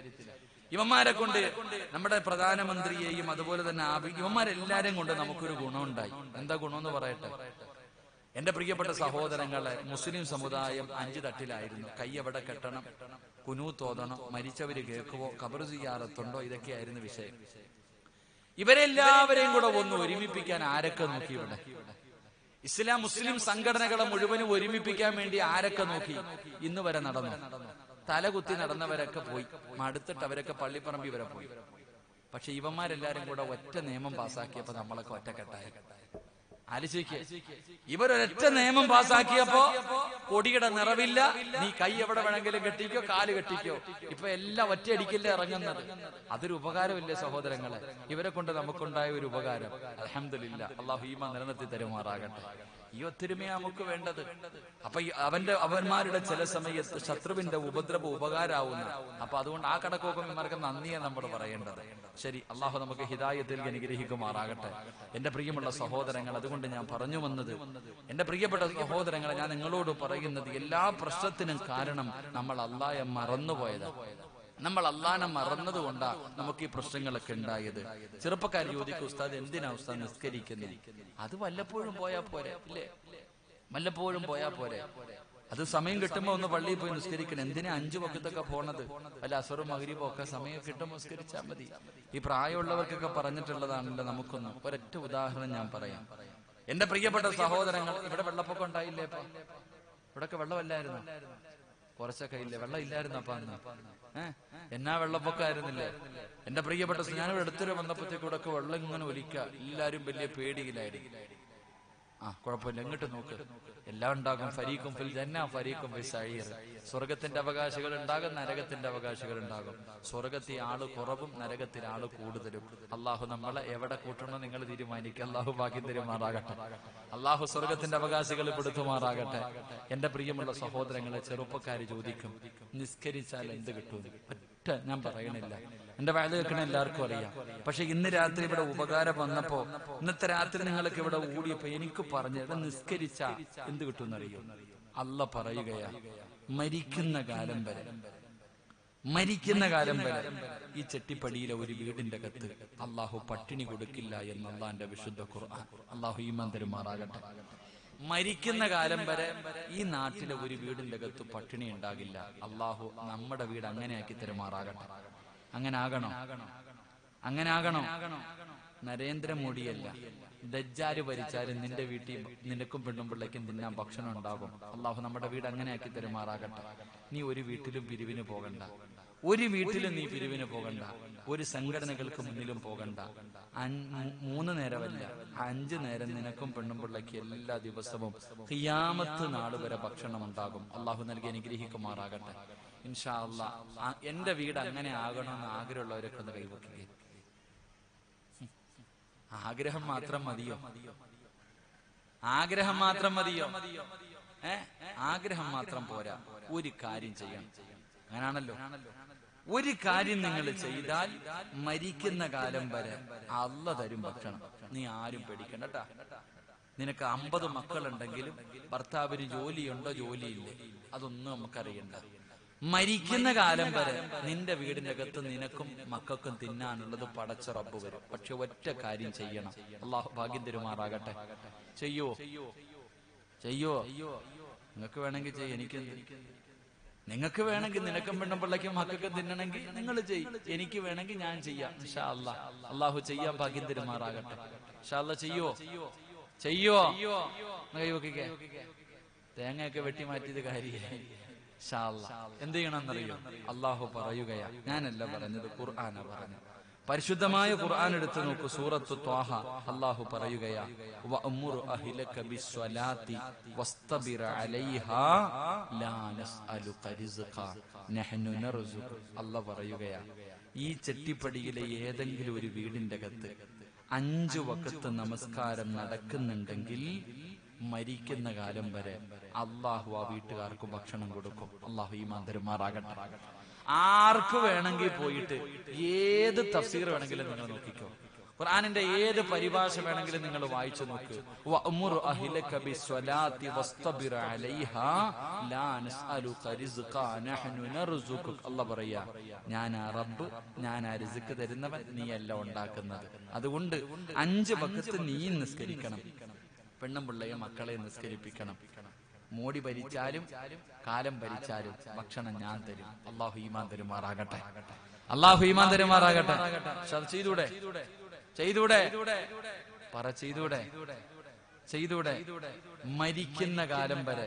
S1: ഇവന്മാരെ കൊണ്ട്, നമ്മുടെ പ്രധാനമന്ത്രിയെയും അതുപോലെ തന്നെ ഇവന്മാരെല്ലാരെയും കൊണ്ട് നമുക്കൊരു ഗുണമുണ്ടായി. എന്താ ഗുണമെന്ന് പറയട്ടെ? എന്റെ പ്രിയപ്പെട്ട സഹോദരങ്ങളെ, മുസ്ലിം സമുദായം 5 തട്ടിലായിരുന്നു. കൈ എവിടെ കെട്ടണം, കുനൂത്ത് ഓതണം, മരിച്ചവര് കേൾക്കുവോ, ഖബർ സിയാറത്തുണ്ടോ, ഇതൊക്കെയായിരുന്നു വിഷയം. ഇവരെല്ലാവരെയും കൂടെ ഒന്ന് ഒരുമിപ്പിക്കാൻ ആരൊക്കെ നോക്കി? ഇവിടെ മുസ്ലിം സംഘടനകളെ മുഴുവനും ഒരുമിപ്പിക്കാൻ വേണ്ടി ആരൊക്കെ നോക്കി? ഇന്ന് വരെ നടന്നു. തലകുത്തി നടന്നവരൊക്കെ പോയി, മടുത്തിട്ട് അവരൊക്കെ പള്ളിപ്പറമ്പി വരെ പോയി. പക്ഷെ ഇവന്മാരെല്ലാരും കൂടെ ഒറ്റ നിയമം പാസ്സാക്കിയപ്പോ നമ്മളൊക്കെ ഒറ്റക്കെട്ടായി. ആലോചിക്കുക, ഇവരൊരൊറ്റ നിയമം പാസ്സാക്കിയപ്പോ കൊടിയുടെ നിറവില്ല, നീ കൈ എവിടെ വേണമെങ്കിലും കെട്ടിക്കോ, കാല് കെട്ടിക്കോ. ഇപ്പൊ എല്ലാം ഒറ്റയടിക്കല്ലേ ഇറങ്ങുന്നത്. അതൊരു ഉപകാരമില്ലേ സഹോദരങ്ങളെ? ഇവരെ കൊണ്ട് നമുക്കുണ്ടായ ഒരു ഉപകാരം, അൽഹംദുലില്ലാ, അല്ലാഹു ഈമാൻ നിലനിർത്തി തരുമാറാകട്ടെ. ഈ ഒത്തൊരുമയാ നമുക്ക് വേണ്ടത്. അപ്പൊ അവന്മാരുടെ ചില സമയത്ത് ശത്രുവിന്റെ ഉപദ്രവം ഉപകാരാവുന്ന, അപ്പൊ അതുകൊണ്ട് ആ കടക്കോക്കന്മാർക്ക് നന്ദിയെ നമ്മൾ പറയേണ്ടത്. ശരി, അള്ളാഹു നമുക്ക് ഹിദായത്തിൽ അനുഗ്രഹിക്കുമാറാകട്ടെ. എന്റെ പ്രിയമുള്ള സഹോദരങ്ങൾ, അതുകൊണ്ട് ഞാൻ പറഞ്ഞു വന്നത്, എന്റെ പ്രിയപ്പെട്ട സഹോദരങ്ങളെ, ഞാൻ നിങ്ങളോട് പറയുന്നത്, എല്ലാ പ്രശ്നത്തിനും കാരണം നമ്മൾ അള്ളാഹയെ മറന്നുപോയത്. നമ്മൾ അള്ളാഹനെ മറന്നതുകൊണ്ടാ നമുക്ക് ഈ പ്രശ്നങ്ങളൊക്കെ ഉണ്ടായത്. ചെറുപ്പക്കാർ ചോദിക്കും, ഉസ്താദ് എന്തിനാ ഉസ്താദ് നിസ്കരിക്കുന്നത്? അത് വല്ലപ്പോഴും പോയാ പോരെ, ഇല്ലേ? വല്ലപ്പോഴും പോയാ പോരെ. അത് സമയം കിട്ടുമ്പോ ഒന്ന് പള്ളിയിൽ പോയി നിസ്കരിക്കണം. എന്തിനാ 5 വക്തൊക്കെ പോണത്? അല്ല, അസറും മഗ്രിബും ഒക്കെ സമയം കിട്ടുമ്പോൾ നിസ്കരിച്ചാൽ മതി. ഈ പ്രായമുള്ളവർക്കൊക്കെ പറഞ്ഞിട്ടുള്ളതാണല്ലോ. നമുക്കൊന്ന് ഒരൊറ്റ ഉദാഹരണം ഞാൻ പറയാം. എന്റെ പ്രിയപ്പെട്ട സഹോദരങ്ങൾ, ഇവിടെ വെള്ളപ്പൊക്കം ഉണ്ടായില്ലേ? ഇപ്പൊ ഇവിടൊക്കെ വെള്ളമല്ലായിരുന്നു? കുറച്ചൊക്കെ ഇല്ലേ? വെള്ളം ഇല്ലായിരുന്നു അപ്പൊ അന്ന്? എന്നാ വെള്ളപ്പൊക്കമായിരുന്നില്ലേ? എന്റെ പ്രിയപ്പെട്ട, ഞാനിവിടെ അടുത്തൊരു വന്നപ്പോഴത്തേക്കൂടൊക്കെ വെള്ളം ഇങ്ങനെ ഒലിക്കുക. എല്ലാരും വലിയ പേടിയിലായിരുന്നു. കുഴപ്പമില്ല, എങ്ങോട്ട് നോക്ക്, എല്ലാം ഉണ്ടാകും. ഫരീഖും ഫിൽ ജന്ന ഫരീഖും ഫിൽ സഈർ. സ്വർഗത്തിന്റെ അവകാശികൾ ഉണ്ടാകും, നരകത്തിന്റെ അവകാശികൾ ഉണ്ടാകും. സ്വർഗത്തിൽ ആള് കുറവും, നരകത്തിൽ ആള് കൂടുതലും. അള്ളാഹു നമ്മളെ എവിടെ കൂട്ടണമെന്ന് നിങ്ങൾ തീരുമാനിക്കുക. അള്ളാഹു ഭാഗ്യം തരുമാറാകട്ടെ. അള്ളാഹു സ്വർഗത്തിന്റെ അവകാശികൾ പെടുത്തുമാറാകട്ടെ. എന്റെ പ്രിയമുള്ള സഹോദരങ്ങളെ, ചെറുപ്പക്കാര് ചോദിക്കും, നിസ്കരിച്ചാൽ എന്ത് കിട്ടും? ഒറ്റ ഞാൻ പറയണില്ല, എന്റെ വയൽ കേൾക്കണ എല്ലാവർക്കും അറിയാം. പക്ഷെ ഇന്ന് രാത്രി ഇവിടെ ഉപകാരം വന്നപ്പോ, ഇന്നത്തെ രാത്രി നിങ്ങൾക്ക് ഇവിടെ ഓടിയപ്പോ എനിക്ക് പറഞ്ഞു, നിസ്കരിച്ച എന്ത് കിട്ടുമെന്നറിയോ? അല്ല പറയുകയാ, മരിക്കുന്ന കാലം വരെ ഈ ചെട്ടിപ്പടിയിലെ ഒരു വീടിന്റെ അകത്ത് അള്ളാഹു പട്ടിണി കൊടുക്കില്ല എന്ന് അള്ളാന്റെ വിശുദ്ധ ഖുർആൻ. അള്ളാഹു ഈമാൻ തരുമാറാകട്ടെ. മരിക്കുന്ന കാലം വരെ ഈ നാട്ടിലെ ഒരു വീടിന്റെ അകത്ത് പട്ടിണി ഉണ്ടാകില്ല. അള്ളാഹു നമ്മുടെ വീട് അങ്ങനെ ആക്കി തരുമാറാകട്ടെ. അങ്ങനെ ആകണോ? നരേന്ദ്രമോദിയല്ല, ദജ്ജാല് ഭരിച്ചാലും നിന്റെ വീട്ടിൽ നിനക്കും പെണ്ണുമ്പിള്ളയ്ക്കും തിന്നാൻ ഭക്ഷണം ഉണ്ടാകും. അള്ളാഹു നമ്മുടെ വീട് അങ്ങനെ ആക്കി തരുമാറാകട്ടെ. നീ ഒരു വീട്ടിലും പിരിവിന് പോകണ്ട, ഒരു സംഘടനകൾക്ക് മുന്നിലും പോകണ്ട. 3 നേരമല്ല, 5 നേരം നിനക്കും പെണ്ണുമ്പിള്ളയ്ക്ക് എല്ലാ ദിവസവും ഖിയാമത്ത് നാൾ വരെ ഭക്ഷണം ഉണ്ടാകും. അള്ളാഹു നൽകി അനുഗ്രഹിക്കുമാറാകട്ടെ. ഇൻഷാ അല്ലാഹ് എന്റെ വീട് അങ്ങനെ ആകണമെന്ന് ആഗ്രഹമുള്ളവരൊക്കെ ഒന്ന് കൈവക്കുകയും. ആഗ്രഹം മാത്രം മതിയോ? ആഗ്രഹം മാത്രം പോരാ, ഒരു കാര്യം ചെയ്യണം. അങ്ങനാണല്ലോ, ഒരു കാര്യം നിങ്ങൾ ചെയ്താൽ മരിക്കുന്ന കാലം വരെ അള്ള തരും ഭക്ഷണം. നീ ആരും പേടിക്കണ്ട കേട്ടാ. നിനക്ക് 50 മക്കളുണ്ടെങ്കിലും ഭർത്താവിന് ജോലിയുണ്ടോ ജോലിയില്ലേ അതൊന്നും നമുക്കറിയണ്ട. മരിക്കുന്ന കാലം വരെ നിന്റെ വീടിന്റെ അകത്ത് നിനക്കും മക്കൾക്കും തിന്നാനുള്ളത് പടച്ച റബ്ബ് വരും. പക്ഷെ ഒറ്റ കാര്യം ചെയ്യണം. അള്ളാഹു ഭാഗ്യം തരുമാറാകട്ടെ. ചെയ്യോ? നിങ്ങൾക്ക് വേണമെങ്കിൽ ചെയ്യും, നിങ്ങൾക്ക് വേണമെങ്കിൽ നിനക്കും പെണ്ണുപിള്ളയ്ക്കും മക്കൾക്കും തിന്നണമെങ്കിൽ നിങ്ങൾ ചെയ്യും. എനിക്ക് വേണമെങ്കിൽ ഞാൻ ചെയ്യാം. ഇൻഷാ അല്ലാഹ് അള്ളാഹു ചെയ്യാൻ ഭാഗ്യം തരുമാറാകട്ടെ. ഇൻഷാ അല്ലാഹ് ചെയ്യോ? കൈവക്കിക്കേ. തേങ്ങയൊക്കെ വെട്ടി മാറ്റിയത് കാര്യമായി. എന്ത് ചെയ്യണമെന്നറിയോ? അള്ളാഹു പറയുകയാ, ഞാനല്ല പറഞ്ഞത്, ഖുർആനാ പറഞ്ഞു. പരിശുദ്ധമായ ഖുർആൻ എടുത്തു നോക്കൂ, സൂറത്തു ത്വാഹ. അല്ലാഹു പറയുകയാ, വഅ്മുർ അഹ്ലക ബിസ്വലാത്തി വസ്തബിർ അലൈഹാ ലാ നസ്അലുക റിസ്ഖ നഹ്നു നർസുഖ. അല്ലാഹു പറയുകയാ, ഈ ചെട്ടിപ്പടിയിലെ ഏതെങ്കിലും ഒരു വീടിന്റെ അകത്ത് 5 വഖത്ത് നമസ്കാരം നടക്കുന്നുണ്ടെങ്കിൽ മരിക്കുന്ന കാലം വരെ അള്ളാഹു ആ വീട്ടുകാർക്ക് ഭക്ഷണം കൊടുക്കും. അള്ളാഹു ഈമാൻ തരുമാറാകട്ടെ. ആർക്ക് വേണമെങ്കിൽ പോയിട്ട് ഏത് തഫ്സീർ വേണമെങ്കിലും നിങ്ങൾ നോക്കിക്കോ, ഖുർആനിന്റെ ഏത് പരിഭാഷ വേണമെങ്കിലും നിങ്ങൾ വായിച്ചു നോക്ക്. വഅ്മുർ അഹ്ലക ബിസ്വലാത്തി വസ്തബിർ അലൈഹാ ലാ നസ്അലുക റിസ്ഖ നഹ്നു നർസുഖുക. അല്ലാഹു പറയാ, ഞാനാ റബ്ബ്, ഞാനാ റിസ്ക് തരുന്നവൻ, നീയല്ല ഉണ്ടാക്കുന്നത്. അതുകൊണ്ട് 5 വഖത്ത് നീ നിസ്കരിക്കണം, പെണ്ണും പിള്ളയെ മക്കളെ നിസ്കരിപ്പിക്കണം. മോടി ഭരിച്ചാലും കാലം ഭരിച്ചാലും ഭക്ഷണം ഞാൻ തരും. അല്ലാഹു ഈമാൻ തരുമാറാകട്ടെ. അല്ലാഹു ഈമാൻ തരുമാറാകട്ടെ. ചെയ്തൂടെ ചെയ്തൂടെ പറ ചെയ്തൂടെ ചെയ്തൂടെ മരിക്കുന്ന കാലം വരെ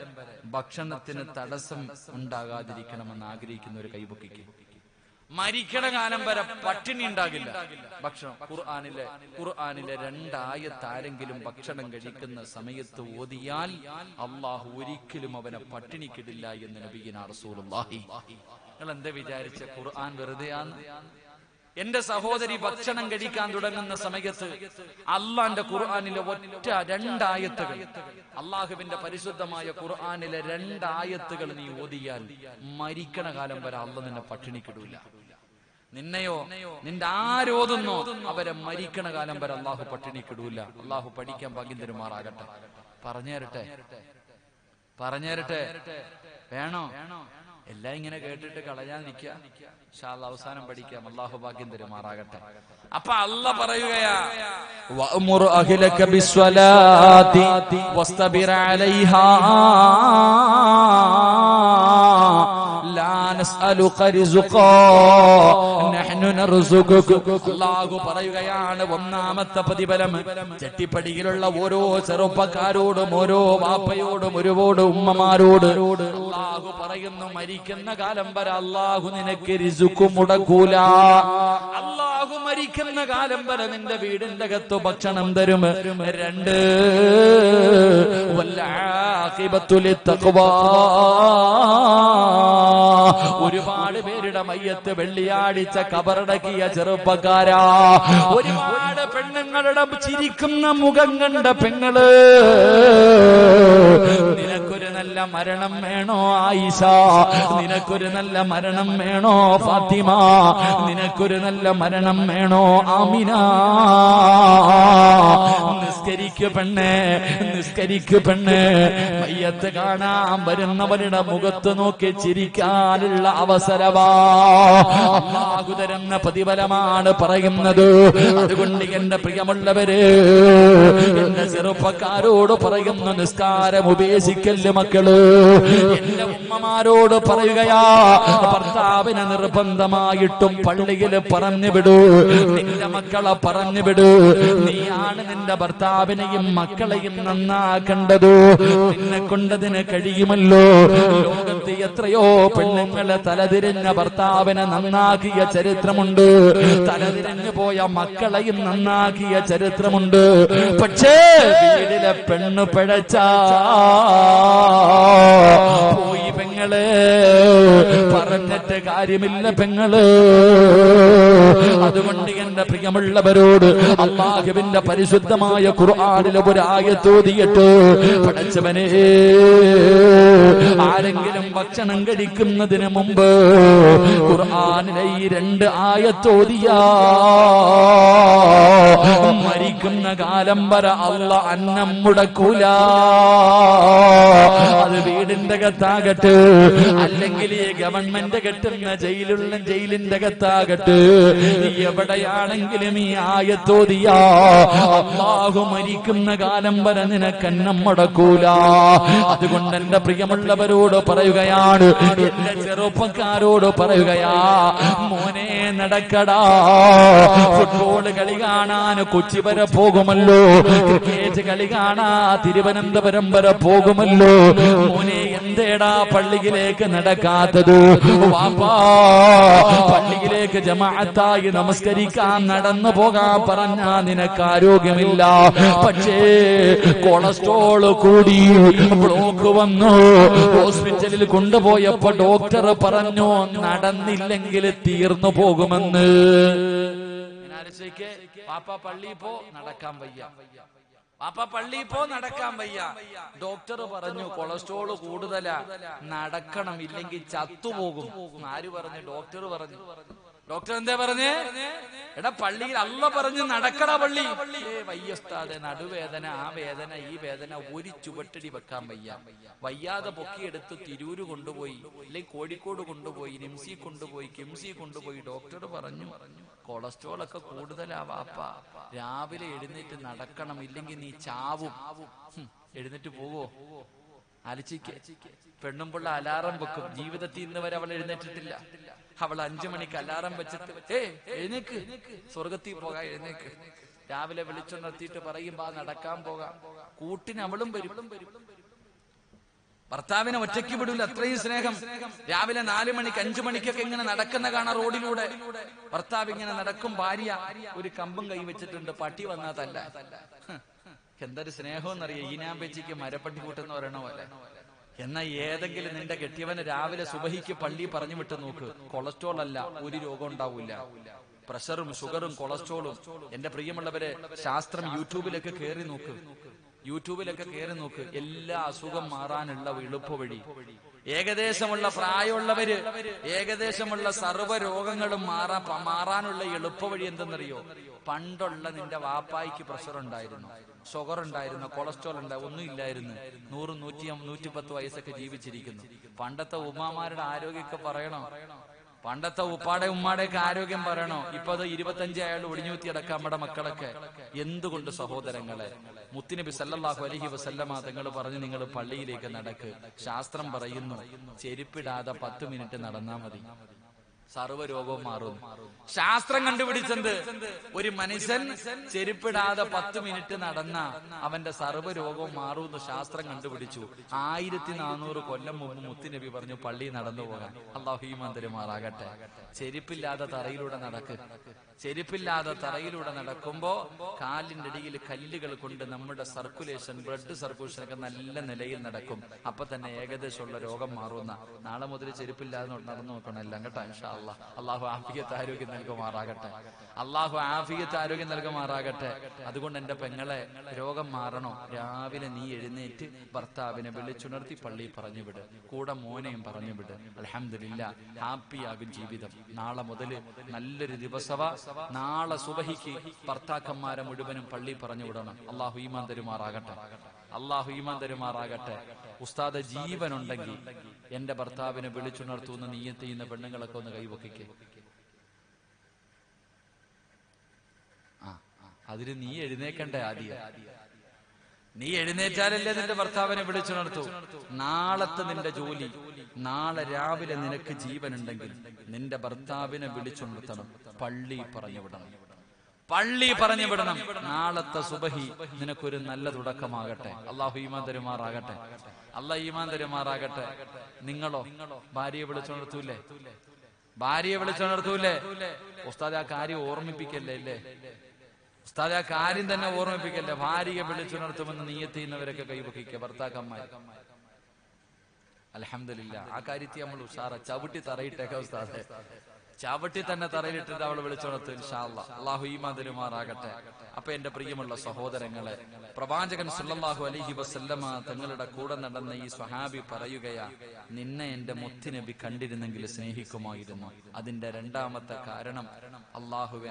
S1: ഭക്ഷണത്തിന് തടസ്സം ഉണ്ടാകാതിരിക്കണമെന്ന് ആഗ്രഹിക്കുന്ന ഒരു കൈപൊക്കിക്ക്. മരിക്കണ കാലം വരെ പട്ടിണി ഉണ്ടാകില്ല. ഭക്ഷണം ഖുർആനിലെ 2 ആയത്താരെങ്കിലും ഭക്ഷണം കഴിക്കുന്ന സമയത്ത് ഓതിയാൽ അള്ളാഹു ഒരിക്കലും അവനെ പട്ടിണിക്കിടില്ല എന്ന് നബിയിനാ റസൂലുള്ളാഹി. നിങ്ങൾ എന്താ വിചാരിച്ച ഖുർആൻ വെറുതെയാന്ന്? എന്റെ സഹോദരി ഭക്ഷണം കഴിക്കാൻ തുടങ്ങുന്ന സമയത്ത് അള്ളാന്റെ ഖുർആനിലെ ഒറ്റ 2 ആയത്തുകൾ, അള്ളാഹുവിന്റെ പരിശുദ്ധമായ ഖുർആനിലെ 2 ആയത്തുകൾ നീ ഓതിയാൽ മരിക്കണ കാലം വരെ അള്ളാഹ് നിന്നെ പട്ടിണിക്കിടൂല. നിന്നെയോ നിന്റെ ആരോതുന്നോ അവരെ മരിക്കണ കാലം വരെ അള്ളാഹു പട്ടിണിക്കിടൂല. അള്ളാഹു പഠിക്കാൻ ഭാഗ്യം തരുമാറാകട്ടെ. പറഞ്ഞേരട്ടെ വേണോ? എല്ലാം ഇങ്ങനെ കേട്ടിട്ട് കളയാൻ നിൽക്കുക. ഇൻഷാ അല്ലാഹ് അവസാനം പഠിക്കാം. അല്ലാഹു ഭാഗ്യം തരുമാറാകട്ടെ. അപ്പൊ അല്ലാഹ് പറയുകയാ, വഅ്മുർ അഹ്ലക ബിസ്വലാത്തി വസ്തബിർ അലൈഹാ ലാ നസ്അലുക റിസ്ഖ നഹ്നു നർസുഖുക. അല്ലാഹു പറയുകയാണ്, ഒന്നാമത്തെ പ്രതിഫലം ചെട്ടിപ്പടിയിലുള്ള ഓരോ ചെറുപ്പക്കാരോടും ഓരോ വാപ്പയോടും ഒരുപാട് ഉമ്മമാരോട് അല്ലാഹു പറയുന്നു, മരിക്കുന്ന കാലം വരെ അല്ലാഹു നിനക്ക് റിസ്ഖ് മുടക്കൂല. അല്ലാഹു മരിക്കുന്ന കാലം വരെ നിന്റെ വീടിന്റെ അകത്ത് ഭക്ഷണം തരും. 2 വൽആഖിബത്തു ലിത്തഖ്വാ. ഒരുപാട് പേരുടെ മയ്യത്ത് വെള്ളിയാഴ്ച കബറടക്കിയ ചെറുപ്പക്കാരാ, ഒരുപാട് പെണ്ണുങ്ങളുടെ ചിരിക്കുന്ന മുഖം കണ്ട പെങ്ങള്, നിനക്കൊരു നല്ല മരണം വേണോ ആയിഷ? നിനക്കൊരു നല്ല മരണം വേണോ ഫാത്തിമ? നിനക്കൊരു നല്ല മരണം വേണോ ആമിന? നിസ്കരിക്കു പെണ്ണേ, നിസ്കരിക്കു പെണ്ണേ. മയ്യത്ത് കാണാൻ വരുന്നവരുടെ മുഖത്ത് നോക്കി ചിരിക്കാനുള്ള അവസരമാ അല്ലാഹു തരുന്ന പ്രതിഫലമാണ് പറയുന്നത്. അതുകൊണ്ട് എന്റെ പ്രിയമുള്ളവര്, എന്റെ ചെറുപ്പക്കാരോട് പറയുന്നു, നിസ്കാരം ഉപേക്ഷിക്കല് മക്കള്. എന്റെ ഉമ്മമാരോട് പറയുകയാ, ഭർത്താവിനെ നിർബന്ധമായിട്ടും പള്ളിയിൽ പറഞ്ഞു വിടൂ. നിന്റെ മക്കളെ പറഞ്ഞു വിടൂ. നീയാണ് നിന്റെ ഭർത്താവിനെയും മക്കളെയും നന്നാക്കേണ്ടത്. നിന്നെ കൊണ്ടതിന് കഴിയുമല്ലോ. ലോകത്ത് എത്രയോ പെണ്ണുങ്ങളെ തലതിരിഞ്ഞ ഭർത്താവിനെ നന്നാക്കിയ ചരിത്രമുണ്ട്. തലതിരിഞ്ഞു പോയ മക്കളെയും നന്നാക്കിയ ചരിത്രമുണ്ട്. പക്ഷേ വീടിലെ പെണ്ണ് പിഴച്ചാ പോയി പെങ്ങള്, പറഞ്ഞിട്ട് കാര്യമില്ല പെങ്ങള്. അതുകൊണ്ട് എന്റെ പ്രിയമുള്ളവരോട് അല്ലാഹുവിന്റെ പരിശുദ്ധമായ ഖുർആനിലെ ഒരു ആയത്ത് ഓതിയിട്ട്, പടച്ചവനെ, ആരെങ്കിലും ഭക്ഷണം കഴിക്കുന്നതിന് മുമ്പ് ഖുർആനിലെ ഈ 2 ആയത്ത് ഓതിയാ മരിക്കുന്ന കാലം വരെ അല്ലാഹ് അന്നം മുടക്കൂല. അത് വീടിന്റെ അകത്താകട്ടെ, അല്ലെങ്കിൽ ഈ ഗവൺമെന്റ് കെട്ടുന്ന ജയിലിന്റെ അകത്താകട്ടെ, എവിടെയാണെങ്കിലും ഈ ആയത്തോതിയാ അല്ലാഹു മരിക്കുന്ന കാലം വരെ നിനക്ക് അന്നം മുടക്കൂല. അതുകൊണ്ട് എന്റെ പ്രിയമുള്ളവരോട് പറയുകയാണ്, എന്റെ ചെറുപ്പക്കാരോട് പറയുകയാ, മോനെ നടക്കടാ. ഫുട്ബോൾ കളി കാണാൻ കൊച്ചി വരെ പോകുമല്ലോ, ക്രിക്കറ്റ് കളി കാണാ തിരുവനന്തപുരം വരെ പോകുമല്ലോ. മോനെ എന്തേടാ പള്ളിയിലേക്ക് നടക്കാത്തത്? വാപ്പ പള്ളിയിലേക്ക് ജമാഅത്തായി നമസ്കരിക്കാൻ നടന്നു പോകാൻ പറഞ്ഞാ നിനക്ക് ആരോഗ്യമില്ല, പക്ഷേ കൊളസ്ട്രോള് കൂടി ബ്ലോക്ക് വന്നു. ഹോസ്പിറ്റലിൽ കൊണ്ടുപോയപ്പോ ഡോക്ടർ പറഞ്ഞു നടന്നില്ലെങ്കിൽ തീർന്നു പോകുമെന്ന്. പാപ്പ പള്ളി പോ, നടക്കാൻ വയ്യ. പാപ്പ പള്ളി പോ, നടക്കാൻ വയ്യ. ഡോക്ടർ പറഞ്ഞു കൊളസ്ട്രോള് കൂടുതലാ, നടക്കണം, ഇല്ലെങ്കിൽ ചത്തുപോകും. ആര് പറഞ്ഞു? ഡോക്ടർ പറഞ്ഞു. ഡോക്ടർ എന്താ പറഞ്ഞേ? എടാ പള്ളിയിൽ അല്ല പറഞ്ഞു നടക്കടാ പള്ളി. വയ്യസ്താതെ, നടുവേദന, ആ വേദന, ഈ വേദന, ഒരു ചുവട്ടടി വെക്കാൻ വയ്യ. വയ്യാതെ പൊക്കിയെടുത്ത് തിരൂര് കൊണ്ടുപോയി, അല്ലെങ്കിൽ കോഴിക്കോട് കൊണ്ടുപോയി, നിംസി കൊണ്ടുപോയി, കിംസി കൊണ്ടുപോയി. ഡോക്ടർ പറഞ്ഞു കൊളസ്ട്രോൾ ഒക്കെ കൂടുതലാ വാപ്പ, രാവിലെ എഴുന്നേറ്റ് നടക്കണം, ഇല്ലെങ്കിൽ നീ ചാവും. എഴുന്നേറ്റ് പോവോ? ആലോചിക്ക്. പെണ്ണുമ്പിള്ള അലാറം വെക്കും. ജീവിതത്തിൽ ഇന്ന് വരെ അവൾ എഴുന്നേറ്റിട്ടില്ല. അവൾ 5 മണിക്ക് അലാറം വെച്ചിട്ട് എഴുന്നേക്ക്, സ്വർഗത്തിൽ പോകാം, എഴുന്നേക്ക്. രാവിലെ വിളിച്ചുണർത്തിയിട്ട് പറയുമ്പോ നടക്കാൻ പോകാം. കൂട്ടിന് അവളും വരും. ഭർത്താവിനെ ഒറ്റയ്ക്ക് വിടൂല, അത്രയും സ്നേഹം. രാവിലെ 4 മണിക്ക് 5 മണിക്കൊക്കെ ഇങ്ങനെ നടക്കുന്ന കാണാൻ റോഡിലൂടെ. ഭർത്താവ് ഇങ്ങനെ നടക്കും, ഭാര്യ ഒരു കമ്പും കൈ വെച്ചിട്ടുണ്ട്, പട്ടി വന്നാതല്ല. എന്തൊരു സ്നേഹം എന്നറിയാം. ഈനാമ്പേച്ചിക്ക് മരപ്പട്ടി കൂട്ടെന്ന് പറയണ പോലെ. എന്നാ ഏതെങ്കിലും നിന്റെ കെട്ടിയവന് രാവിലെ സുബഹിക്ക് പള്ളി പറഞ്ഞു വിട്ട് നോക്ക്, കൊളസ്ട്രോൾ അല്ല, ഒരു രോഗം ഉണ്ടാവൂല. പ്രഷറും ഷുഗറും കൊളസ്ട്രോളും. എന്റെ പ്രിയമുള്ളവരെ, ശാസ്ത്രം യൂട്യൂബിലൊക്കെ കയറി നോക്ക്, എല്ലാ അസുഖം മാറാനുള്ള എളുപ്പവഴി. ഏകദേശമുള്ള പ്രായമുള്ളവര്, ഏകദേശമുള്ള സർവ്വ രോഗങ്ങളും മാറാനുള്ള എളുപ്പവഴി എന്തെന്നറിയോ? പണ്ടുള്ള നിന്റെ വാപ്പായിക്ക് പ്രഷർ ഉണ്ടായിരുന്നു, ഷുഗർ ഉണ്ടായിരുന്നു, കൊളസ്ട്രോൾ ഉണ്ടായിരുന്നു, ഒന്നും ഇല്ലായിരുന്നു. 100, 110 വയസ്സൊക്കെ ജീവിച്ചിരിക്കുന്നു. പണ്ടത്തെ ഉമ്മാമാരുടെ ആരോഗ്യമൊക്കെ പറയണോ? പണ്ടത്തെ ഉപ്പാടെ ഉമ്മാടെയൊക്കെ ആരോഗ്യം പറയണോ? ഇപ്പൊ അത് 25 അയാൾ ഒടിഞ്ഞുത്തി അടക്കാം നമ്മുടെ മക്കളൊക്കെ. എന്തുകൊണ്ട് സഹോദരങ്ങളെ? മുത്തുനബി സല്ലല്ലാഹു അലൈഹി വസല്ലമ തങ്ങൾ പറഞ്ഞു, നിങ്ങൾ പള്ളിയിലേക്ക് നടക്ക്. ശാസ്ത്രം പറയുന്നു ചെരുപ്പിടാതെ 10 മിനിറ്റ് നടന്നാ മതി, സർവ്വരോഗവും മാറുന്നു. ശാസ്ത്രം കണ്ടുപിടിച്ചത് ഒരു മനുഷ്യൻ ചെരുപ്പിടാതെ 10 മിനിറ്റ് നടന്ന അവന്റെ സർവ്വരോഗവും മാറുമെന്ന് ശാസ്ത്രം കണ്ടുപിടിച്ചു. 1400 കൊല്ലം മുമ്പ് മുത്തുനബി പറഞ്ഞു പള്ളി നടന്നു പോകാൻ. അല്ലാഹു ഈമാൻ തരുമാറാകട്ടെ. ചെരുപ്പില്ലാതെ തറയിലൂടെ നടക്ക്. ചെരുപ്പില്ലാതെ തറയിലൂടെ നടക്കുമ്പോ കാലിന്റെ അടിയിൽ കല്ലുകൾ കൊണ്ട് നമ്മുടെ സർക്കുലേഷൻ, ബ്ലഡ് സർക്കുലേഷൻ ഒക്കെ നല്ല നിലയിൽ നടക്കും. അപ്പൊ തന്നെ ഏകദേശമുള്ള രോഗം മാറുന്ന. നാളെ മുതൽ ചെരുപ്പില്ലാതെ നടന്നു നോക്കണം എല്ലാം കേട്ടോ. ഇൻഷാ അല്ലാഹ്. അള്ളാഹു ആഫിയത്ത് ആരോഗ്യം നൽകുമാറാകട്ടെ. അള്ളാഹു ആഫിയത്ത് ആരോഗ്യം നൽകുമാറാകട്ടെ. അതുകൊണ്ട് എന്റെ പെങ്ങളെ, രോഗം മാറണോ? രാവിലെ നീ എഴുന്നേറ്റ് ഭർത്താവിനെ വിളിച്ചുണർത്തി പള്ളിയിൽ പറഞ്ഞു വിട്, കൂടെ മോനെയും പറഞ്ഞു വിട്. അൽഹംദുലില്ലാ, ഹാപ്പിയാകും ജീവിതം. നാളെ മുതൽ നല്ലൊരു ദിവസവാ. നാളെ സുബഹിക്ക് ഭർത്താക്കന്മാരെ മുഴുവനും പള്ളി പറഞ്ഞു വിടണം. അള്ളാഹു ഈമാൻ തരുമാറാകട്ടെ. അള്ളാഹു ഈമാൻ തരുമാറാകട്ടെ. ഉസ്താദ്, ജീവനുണ്ടെങ്കിൽ എന്റെ ഭർത്താവിനെ വിളിച്ചുണർത്തുന്ന നീയത്ത് ചെയ്യുന്ന പെണ്ണുങ്ങളൊക്കെ ഒന്ന് കൈവക്കിക്ക്. അതിന് നീ എഴുന്നേക്കണ്ടേ? ആദ്യം നീ എഴുന്നേറ്റാലല്ലേ നിന്റെ ഭർത്താവിനെ വിളിച്ചുണർത്തു. നാളത്തെ നിന്റെ ജോലി, നാളെ രാവിലെ നിനക്ക് ജീവനുണ്ടെങ്കിൽ നിന്റെ ഭർത്താവിനെ വിളിച്ചുണർത്തണം, പള്ളി പറഞ്ഞു വിടണം. പള്ളി പറഞ്ഞു വിടണം. നാളത്തെ സുബഹി നിനക്കൊരു നല്ല തുടക്കമാകട്ടെ. അള്ളാഹു ഈമാൻ തരുമാറാകട്ടെ. അള്ളാഹ് ഈമാൻ തരുമാറാകട്ടെ. നിങ്ങളോ ഭാര്യയെ വിളിച്ചുണർത്തൂലേ? ഭാര്യയെ വിളിച്ചുണർത്തൂലേ? ഉസ്താദ്, ആ കാര്യം ഓർമ്മിപ്പിക്കല്ലേ അല്ലേ? ഉസ്താദ്, ആ കാര്യം തന്നെ ഓർമ്മിപ്പിക്കല്ലേ? ഭാര്യയെ വിളിച്ചുണർത്തുമെന്ന് നിയ്യത്ത് ചെയ്യുന്നവരൊക്കെ കൈവക്കിക്കുക, ഭർത്താക്കന്മാർ. അൽഹംദുലില്ലാ, ആ കാര്യത്തിൽ നമ്മൾ ഉഷാറ. ചവിട്ടി തറയിട്ടേക്കാം ഉസ്താദെ, ചവിട്ടി തന്നെ തറയിലിട്ടിട്ട് അവളെ വിളിച്ചുണർത്തും ഇൻഷാ അല്ലാഹ്. അല്ലാഹു ഈമാൻ തരുമാറാകട്ടെ. അപ്പൊ എന്റെ പ്രിയമുള്ള സഹോദരങ്ങളെ, പ്രവാചകൻ സല്ലല്ലാഹു അലൈഹി വസല്ലമ തങ്ങളുടെ കൂടെ നടന്ന ഈ സ്വഹാബി പറയുകയാ, നിന്നെ എന്റെ മുത്തുനബി കണ്ടിരുന്നെങ്കിൽ സ്നേഹിക്കുമായിരുന്നു. അതിന്റെ രണ്ടാമത്തെ കാരണം, അള്ളാഹുവെ,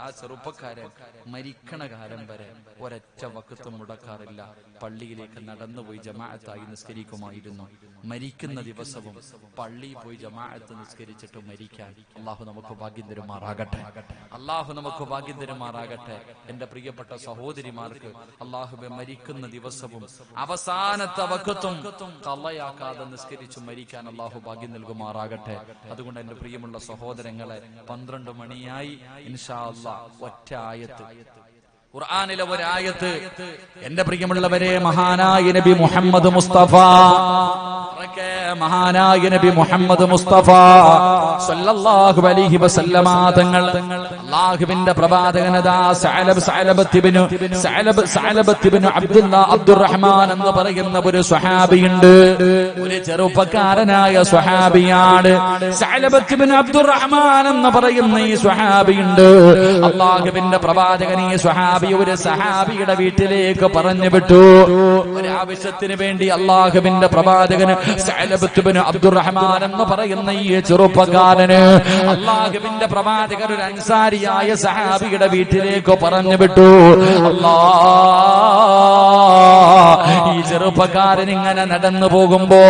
S1: ആ ചെറുപ്പക്കാരൻ മരിക്കണ കാലം വരെ ഒരൊറ്റ വഖ്തും മുടക്കാറില്ല, പള്ളിയിലേക്ക് നടന്നുപോയി ജമാഅത്തായി നിസ്കരിക്കുമായിരുന്നു. മരിക്കുന്ന ദിവസവും പള്ളിയിൽ പോയി ജമാഅത്ത് നിസ്കരിച്ചിട്ട് മരിക്കാൻ അള്ളാഹു നമുക്ക് ഭാഗ്യം തരുമാറാകട്ടെ. അള്ളാഹു നമുക്ക് ഭാഗ്യം തരുമാറാകട്ടെ. എന്റെ പ്രിയപ്പെട്ട സഹോദരിമാർക്ക്, അള്ളാഹുവെ, മരിക്കുന്ന ദിവസവും അവസാനത്തെ വഖ്തും ഖളയാക്കാതെ നിസ്കരിച്ചു മരിക്കാൻ അള്ളാഹു ഭാഗ്യം നൽകുമാറാകട്ടെ. അതുകൊണ്ട് എന്റെ പ്രിയമുള്ള സഹോദരങ്ങളെ, 12 മണിയായി. ഇൻഷാ അല്ലാഹ് ഒറ്റ ആയത്ത്, ഖുർആനിലെ ഒരായത്ത്. എന്റെ പ്രിയമുള്ളവരെ, മഹാനായ നബി മുഹമ്മദ് മുസ്തഫ മഹാനായ നബി മുഹമ്മദ് മുസ്തഫ സല്ലല്ലാഹു അലൈഹി വസല്ലമ തങ്ങൾ അല്ലാഹുവിന്റെ പ്രവാചകനദാ സഅലബത്ത് ഇബ്നു അബ്ദുറഹ്മാൻ എന്ന് പറയുന്ന ഒരു സ്വഹാബിയുണ്ട്. ഒരു ചെറുപ്പക്കാരനായ സ്വഹാബിയാണ് സഅലബത്ത് ഇബ്നു അബ്ദുറഹ്മാൻ എന്ന് പറയുന്ന ഈ സ്വഹാബിയുണ്ട്. അല്ലാഹുവിന്റെ പ്രവാചകൻ ഈ സ്വഹാബി ഒരു സഹാബിയുടെ വീട്ടിലേക്ക് പറഞ്ഞു വിട്ടു. ഒരു ആവശ്യത്തിന് വേണ്ടി അല്ലാഹുവിന്റെ പ്രവാചകന് സഅലബത്ത് ഇബ്നു അബ്ദുറഹ്മാൻ എന്ന് പറയുന്ന ഈ ചെറുപ്പക്കാരന് അല്ലാഹുവിന്റെ പ്രവാചകൻ ഒരു അൻസാരിയായ സഹാബിയുടെ വീട്ടിലേക്ക് പറഞ്ഞു വിട്ടു. ഈ ചെറുപ്പക്കാരൻ ഇങ്ങനെ നടന്നു പോകുമ്പോ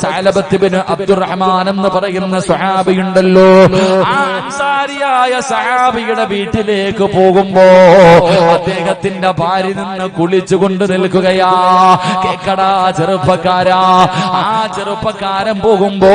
S1: സഅലബത്ത് ഇബ്നു അബ്ദുറഹ്മാൻ എന്ന് പറയുന്ന സ്വഹാബിയുണ്ടല്ലോ, ആ അൻസാരിയായ സഹാബിയുടെ വീട്ടിലേക്ക് പോകുമ്പോ അദ്ദേഹത്തിന്റെ ഭാര്യ നിന്ന് കുളിച്ചുകൊണ്ട് നിൽക്കുകയാ. കേക്കടാ ചെറുപ്പക്കാരാ, ആ ചെറുപ്പക്കാരൻ പോകുമ്പോ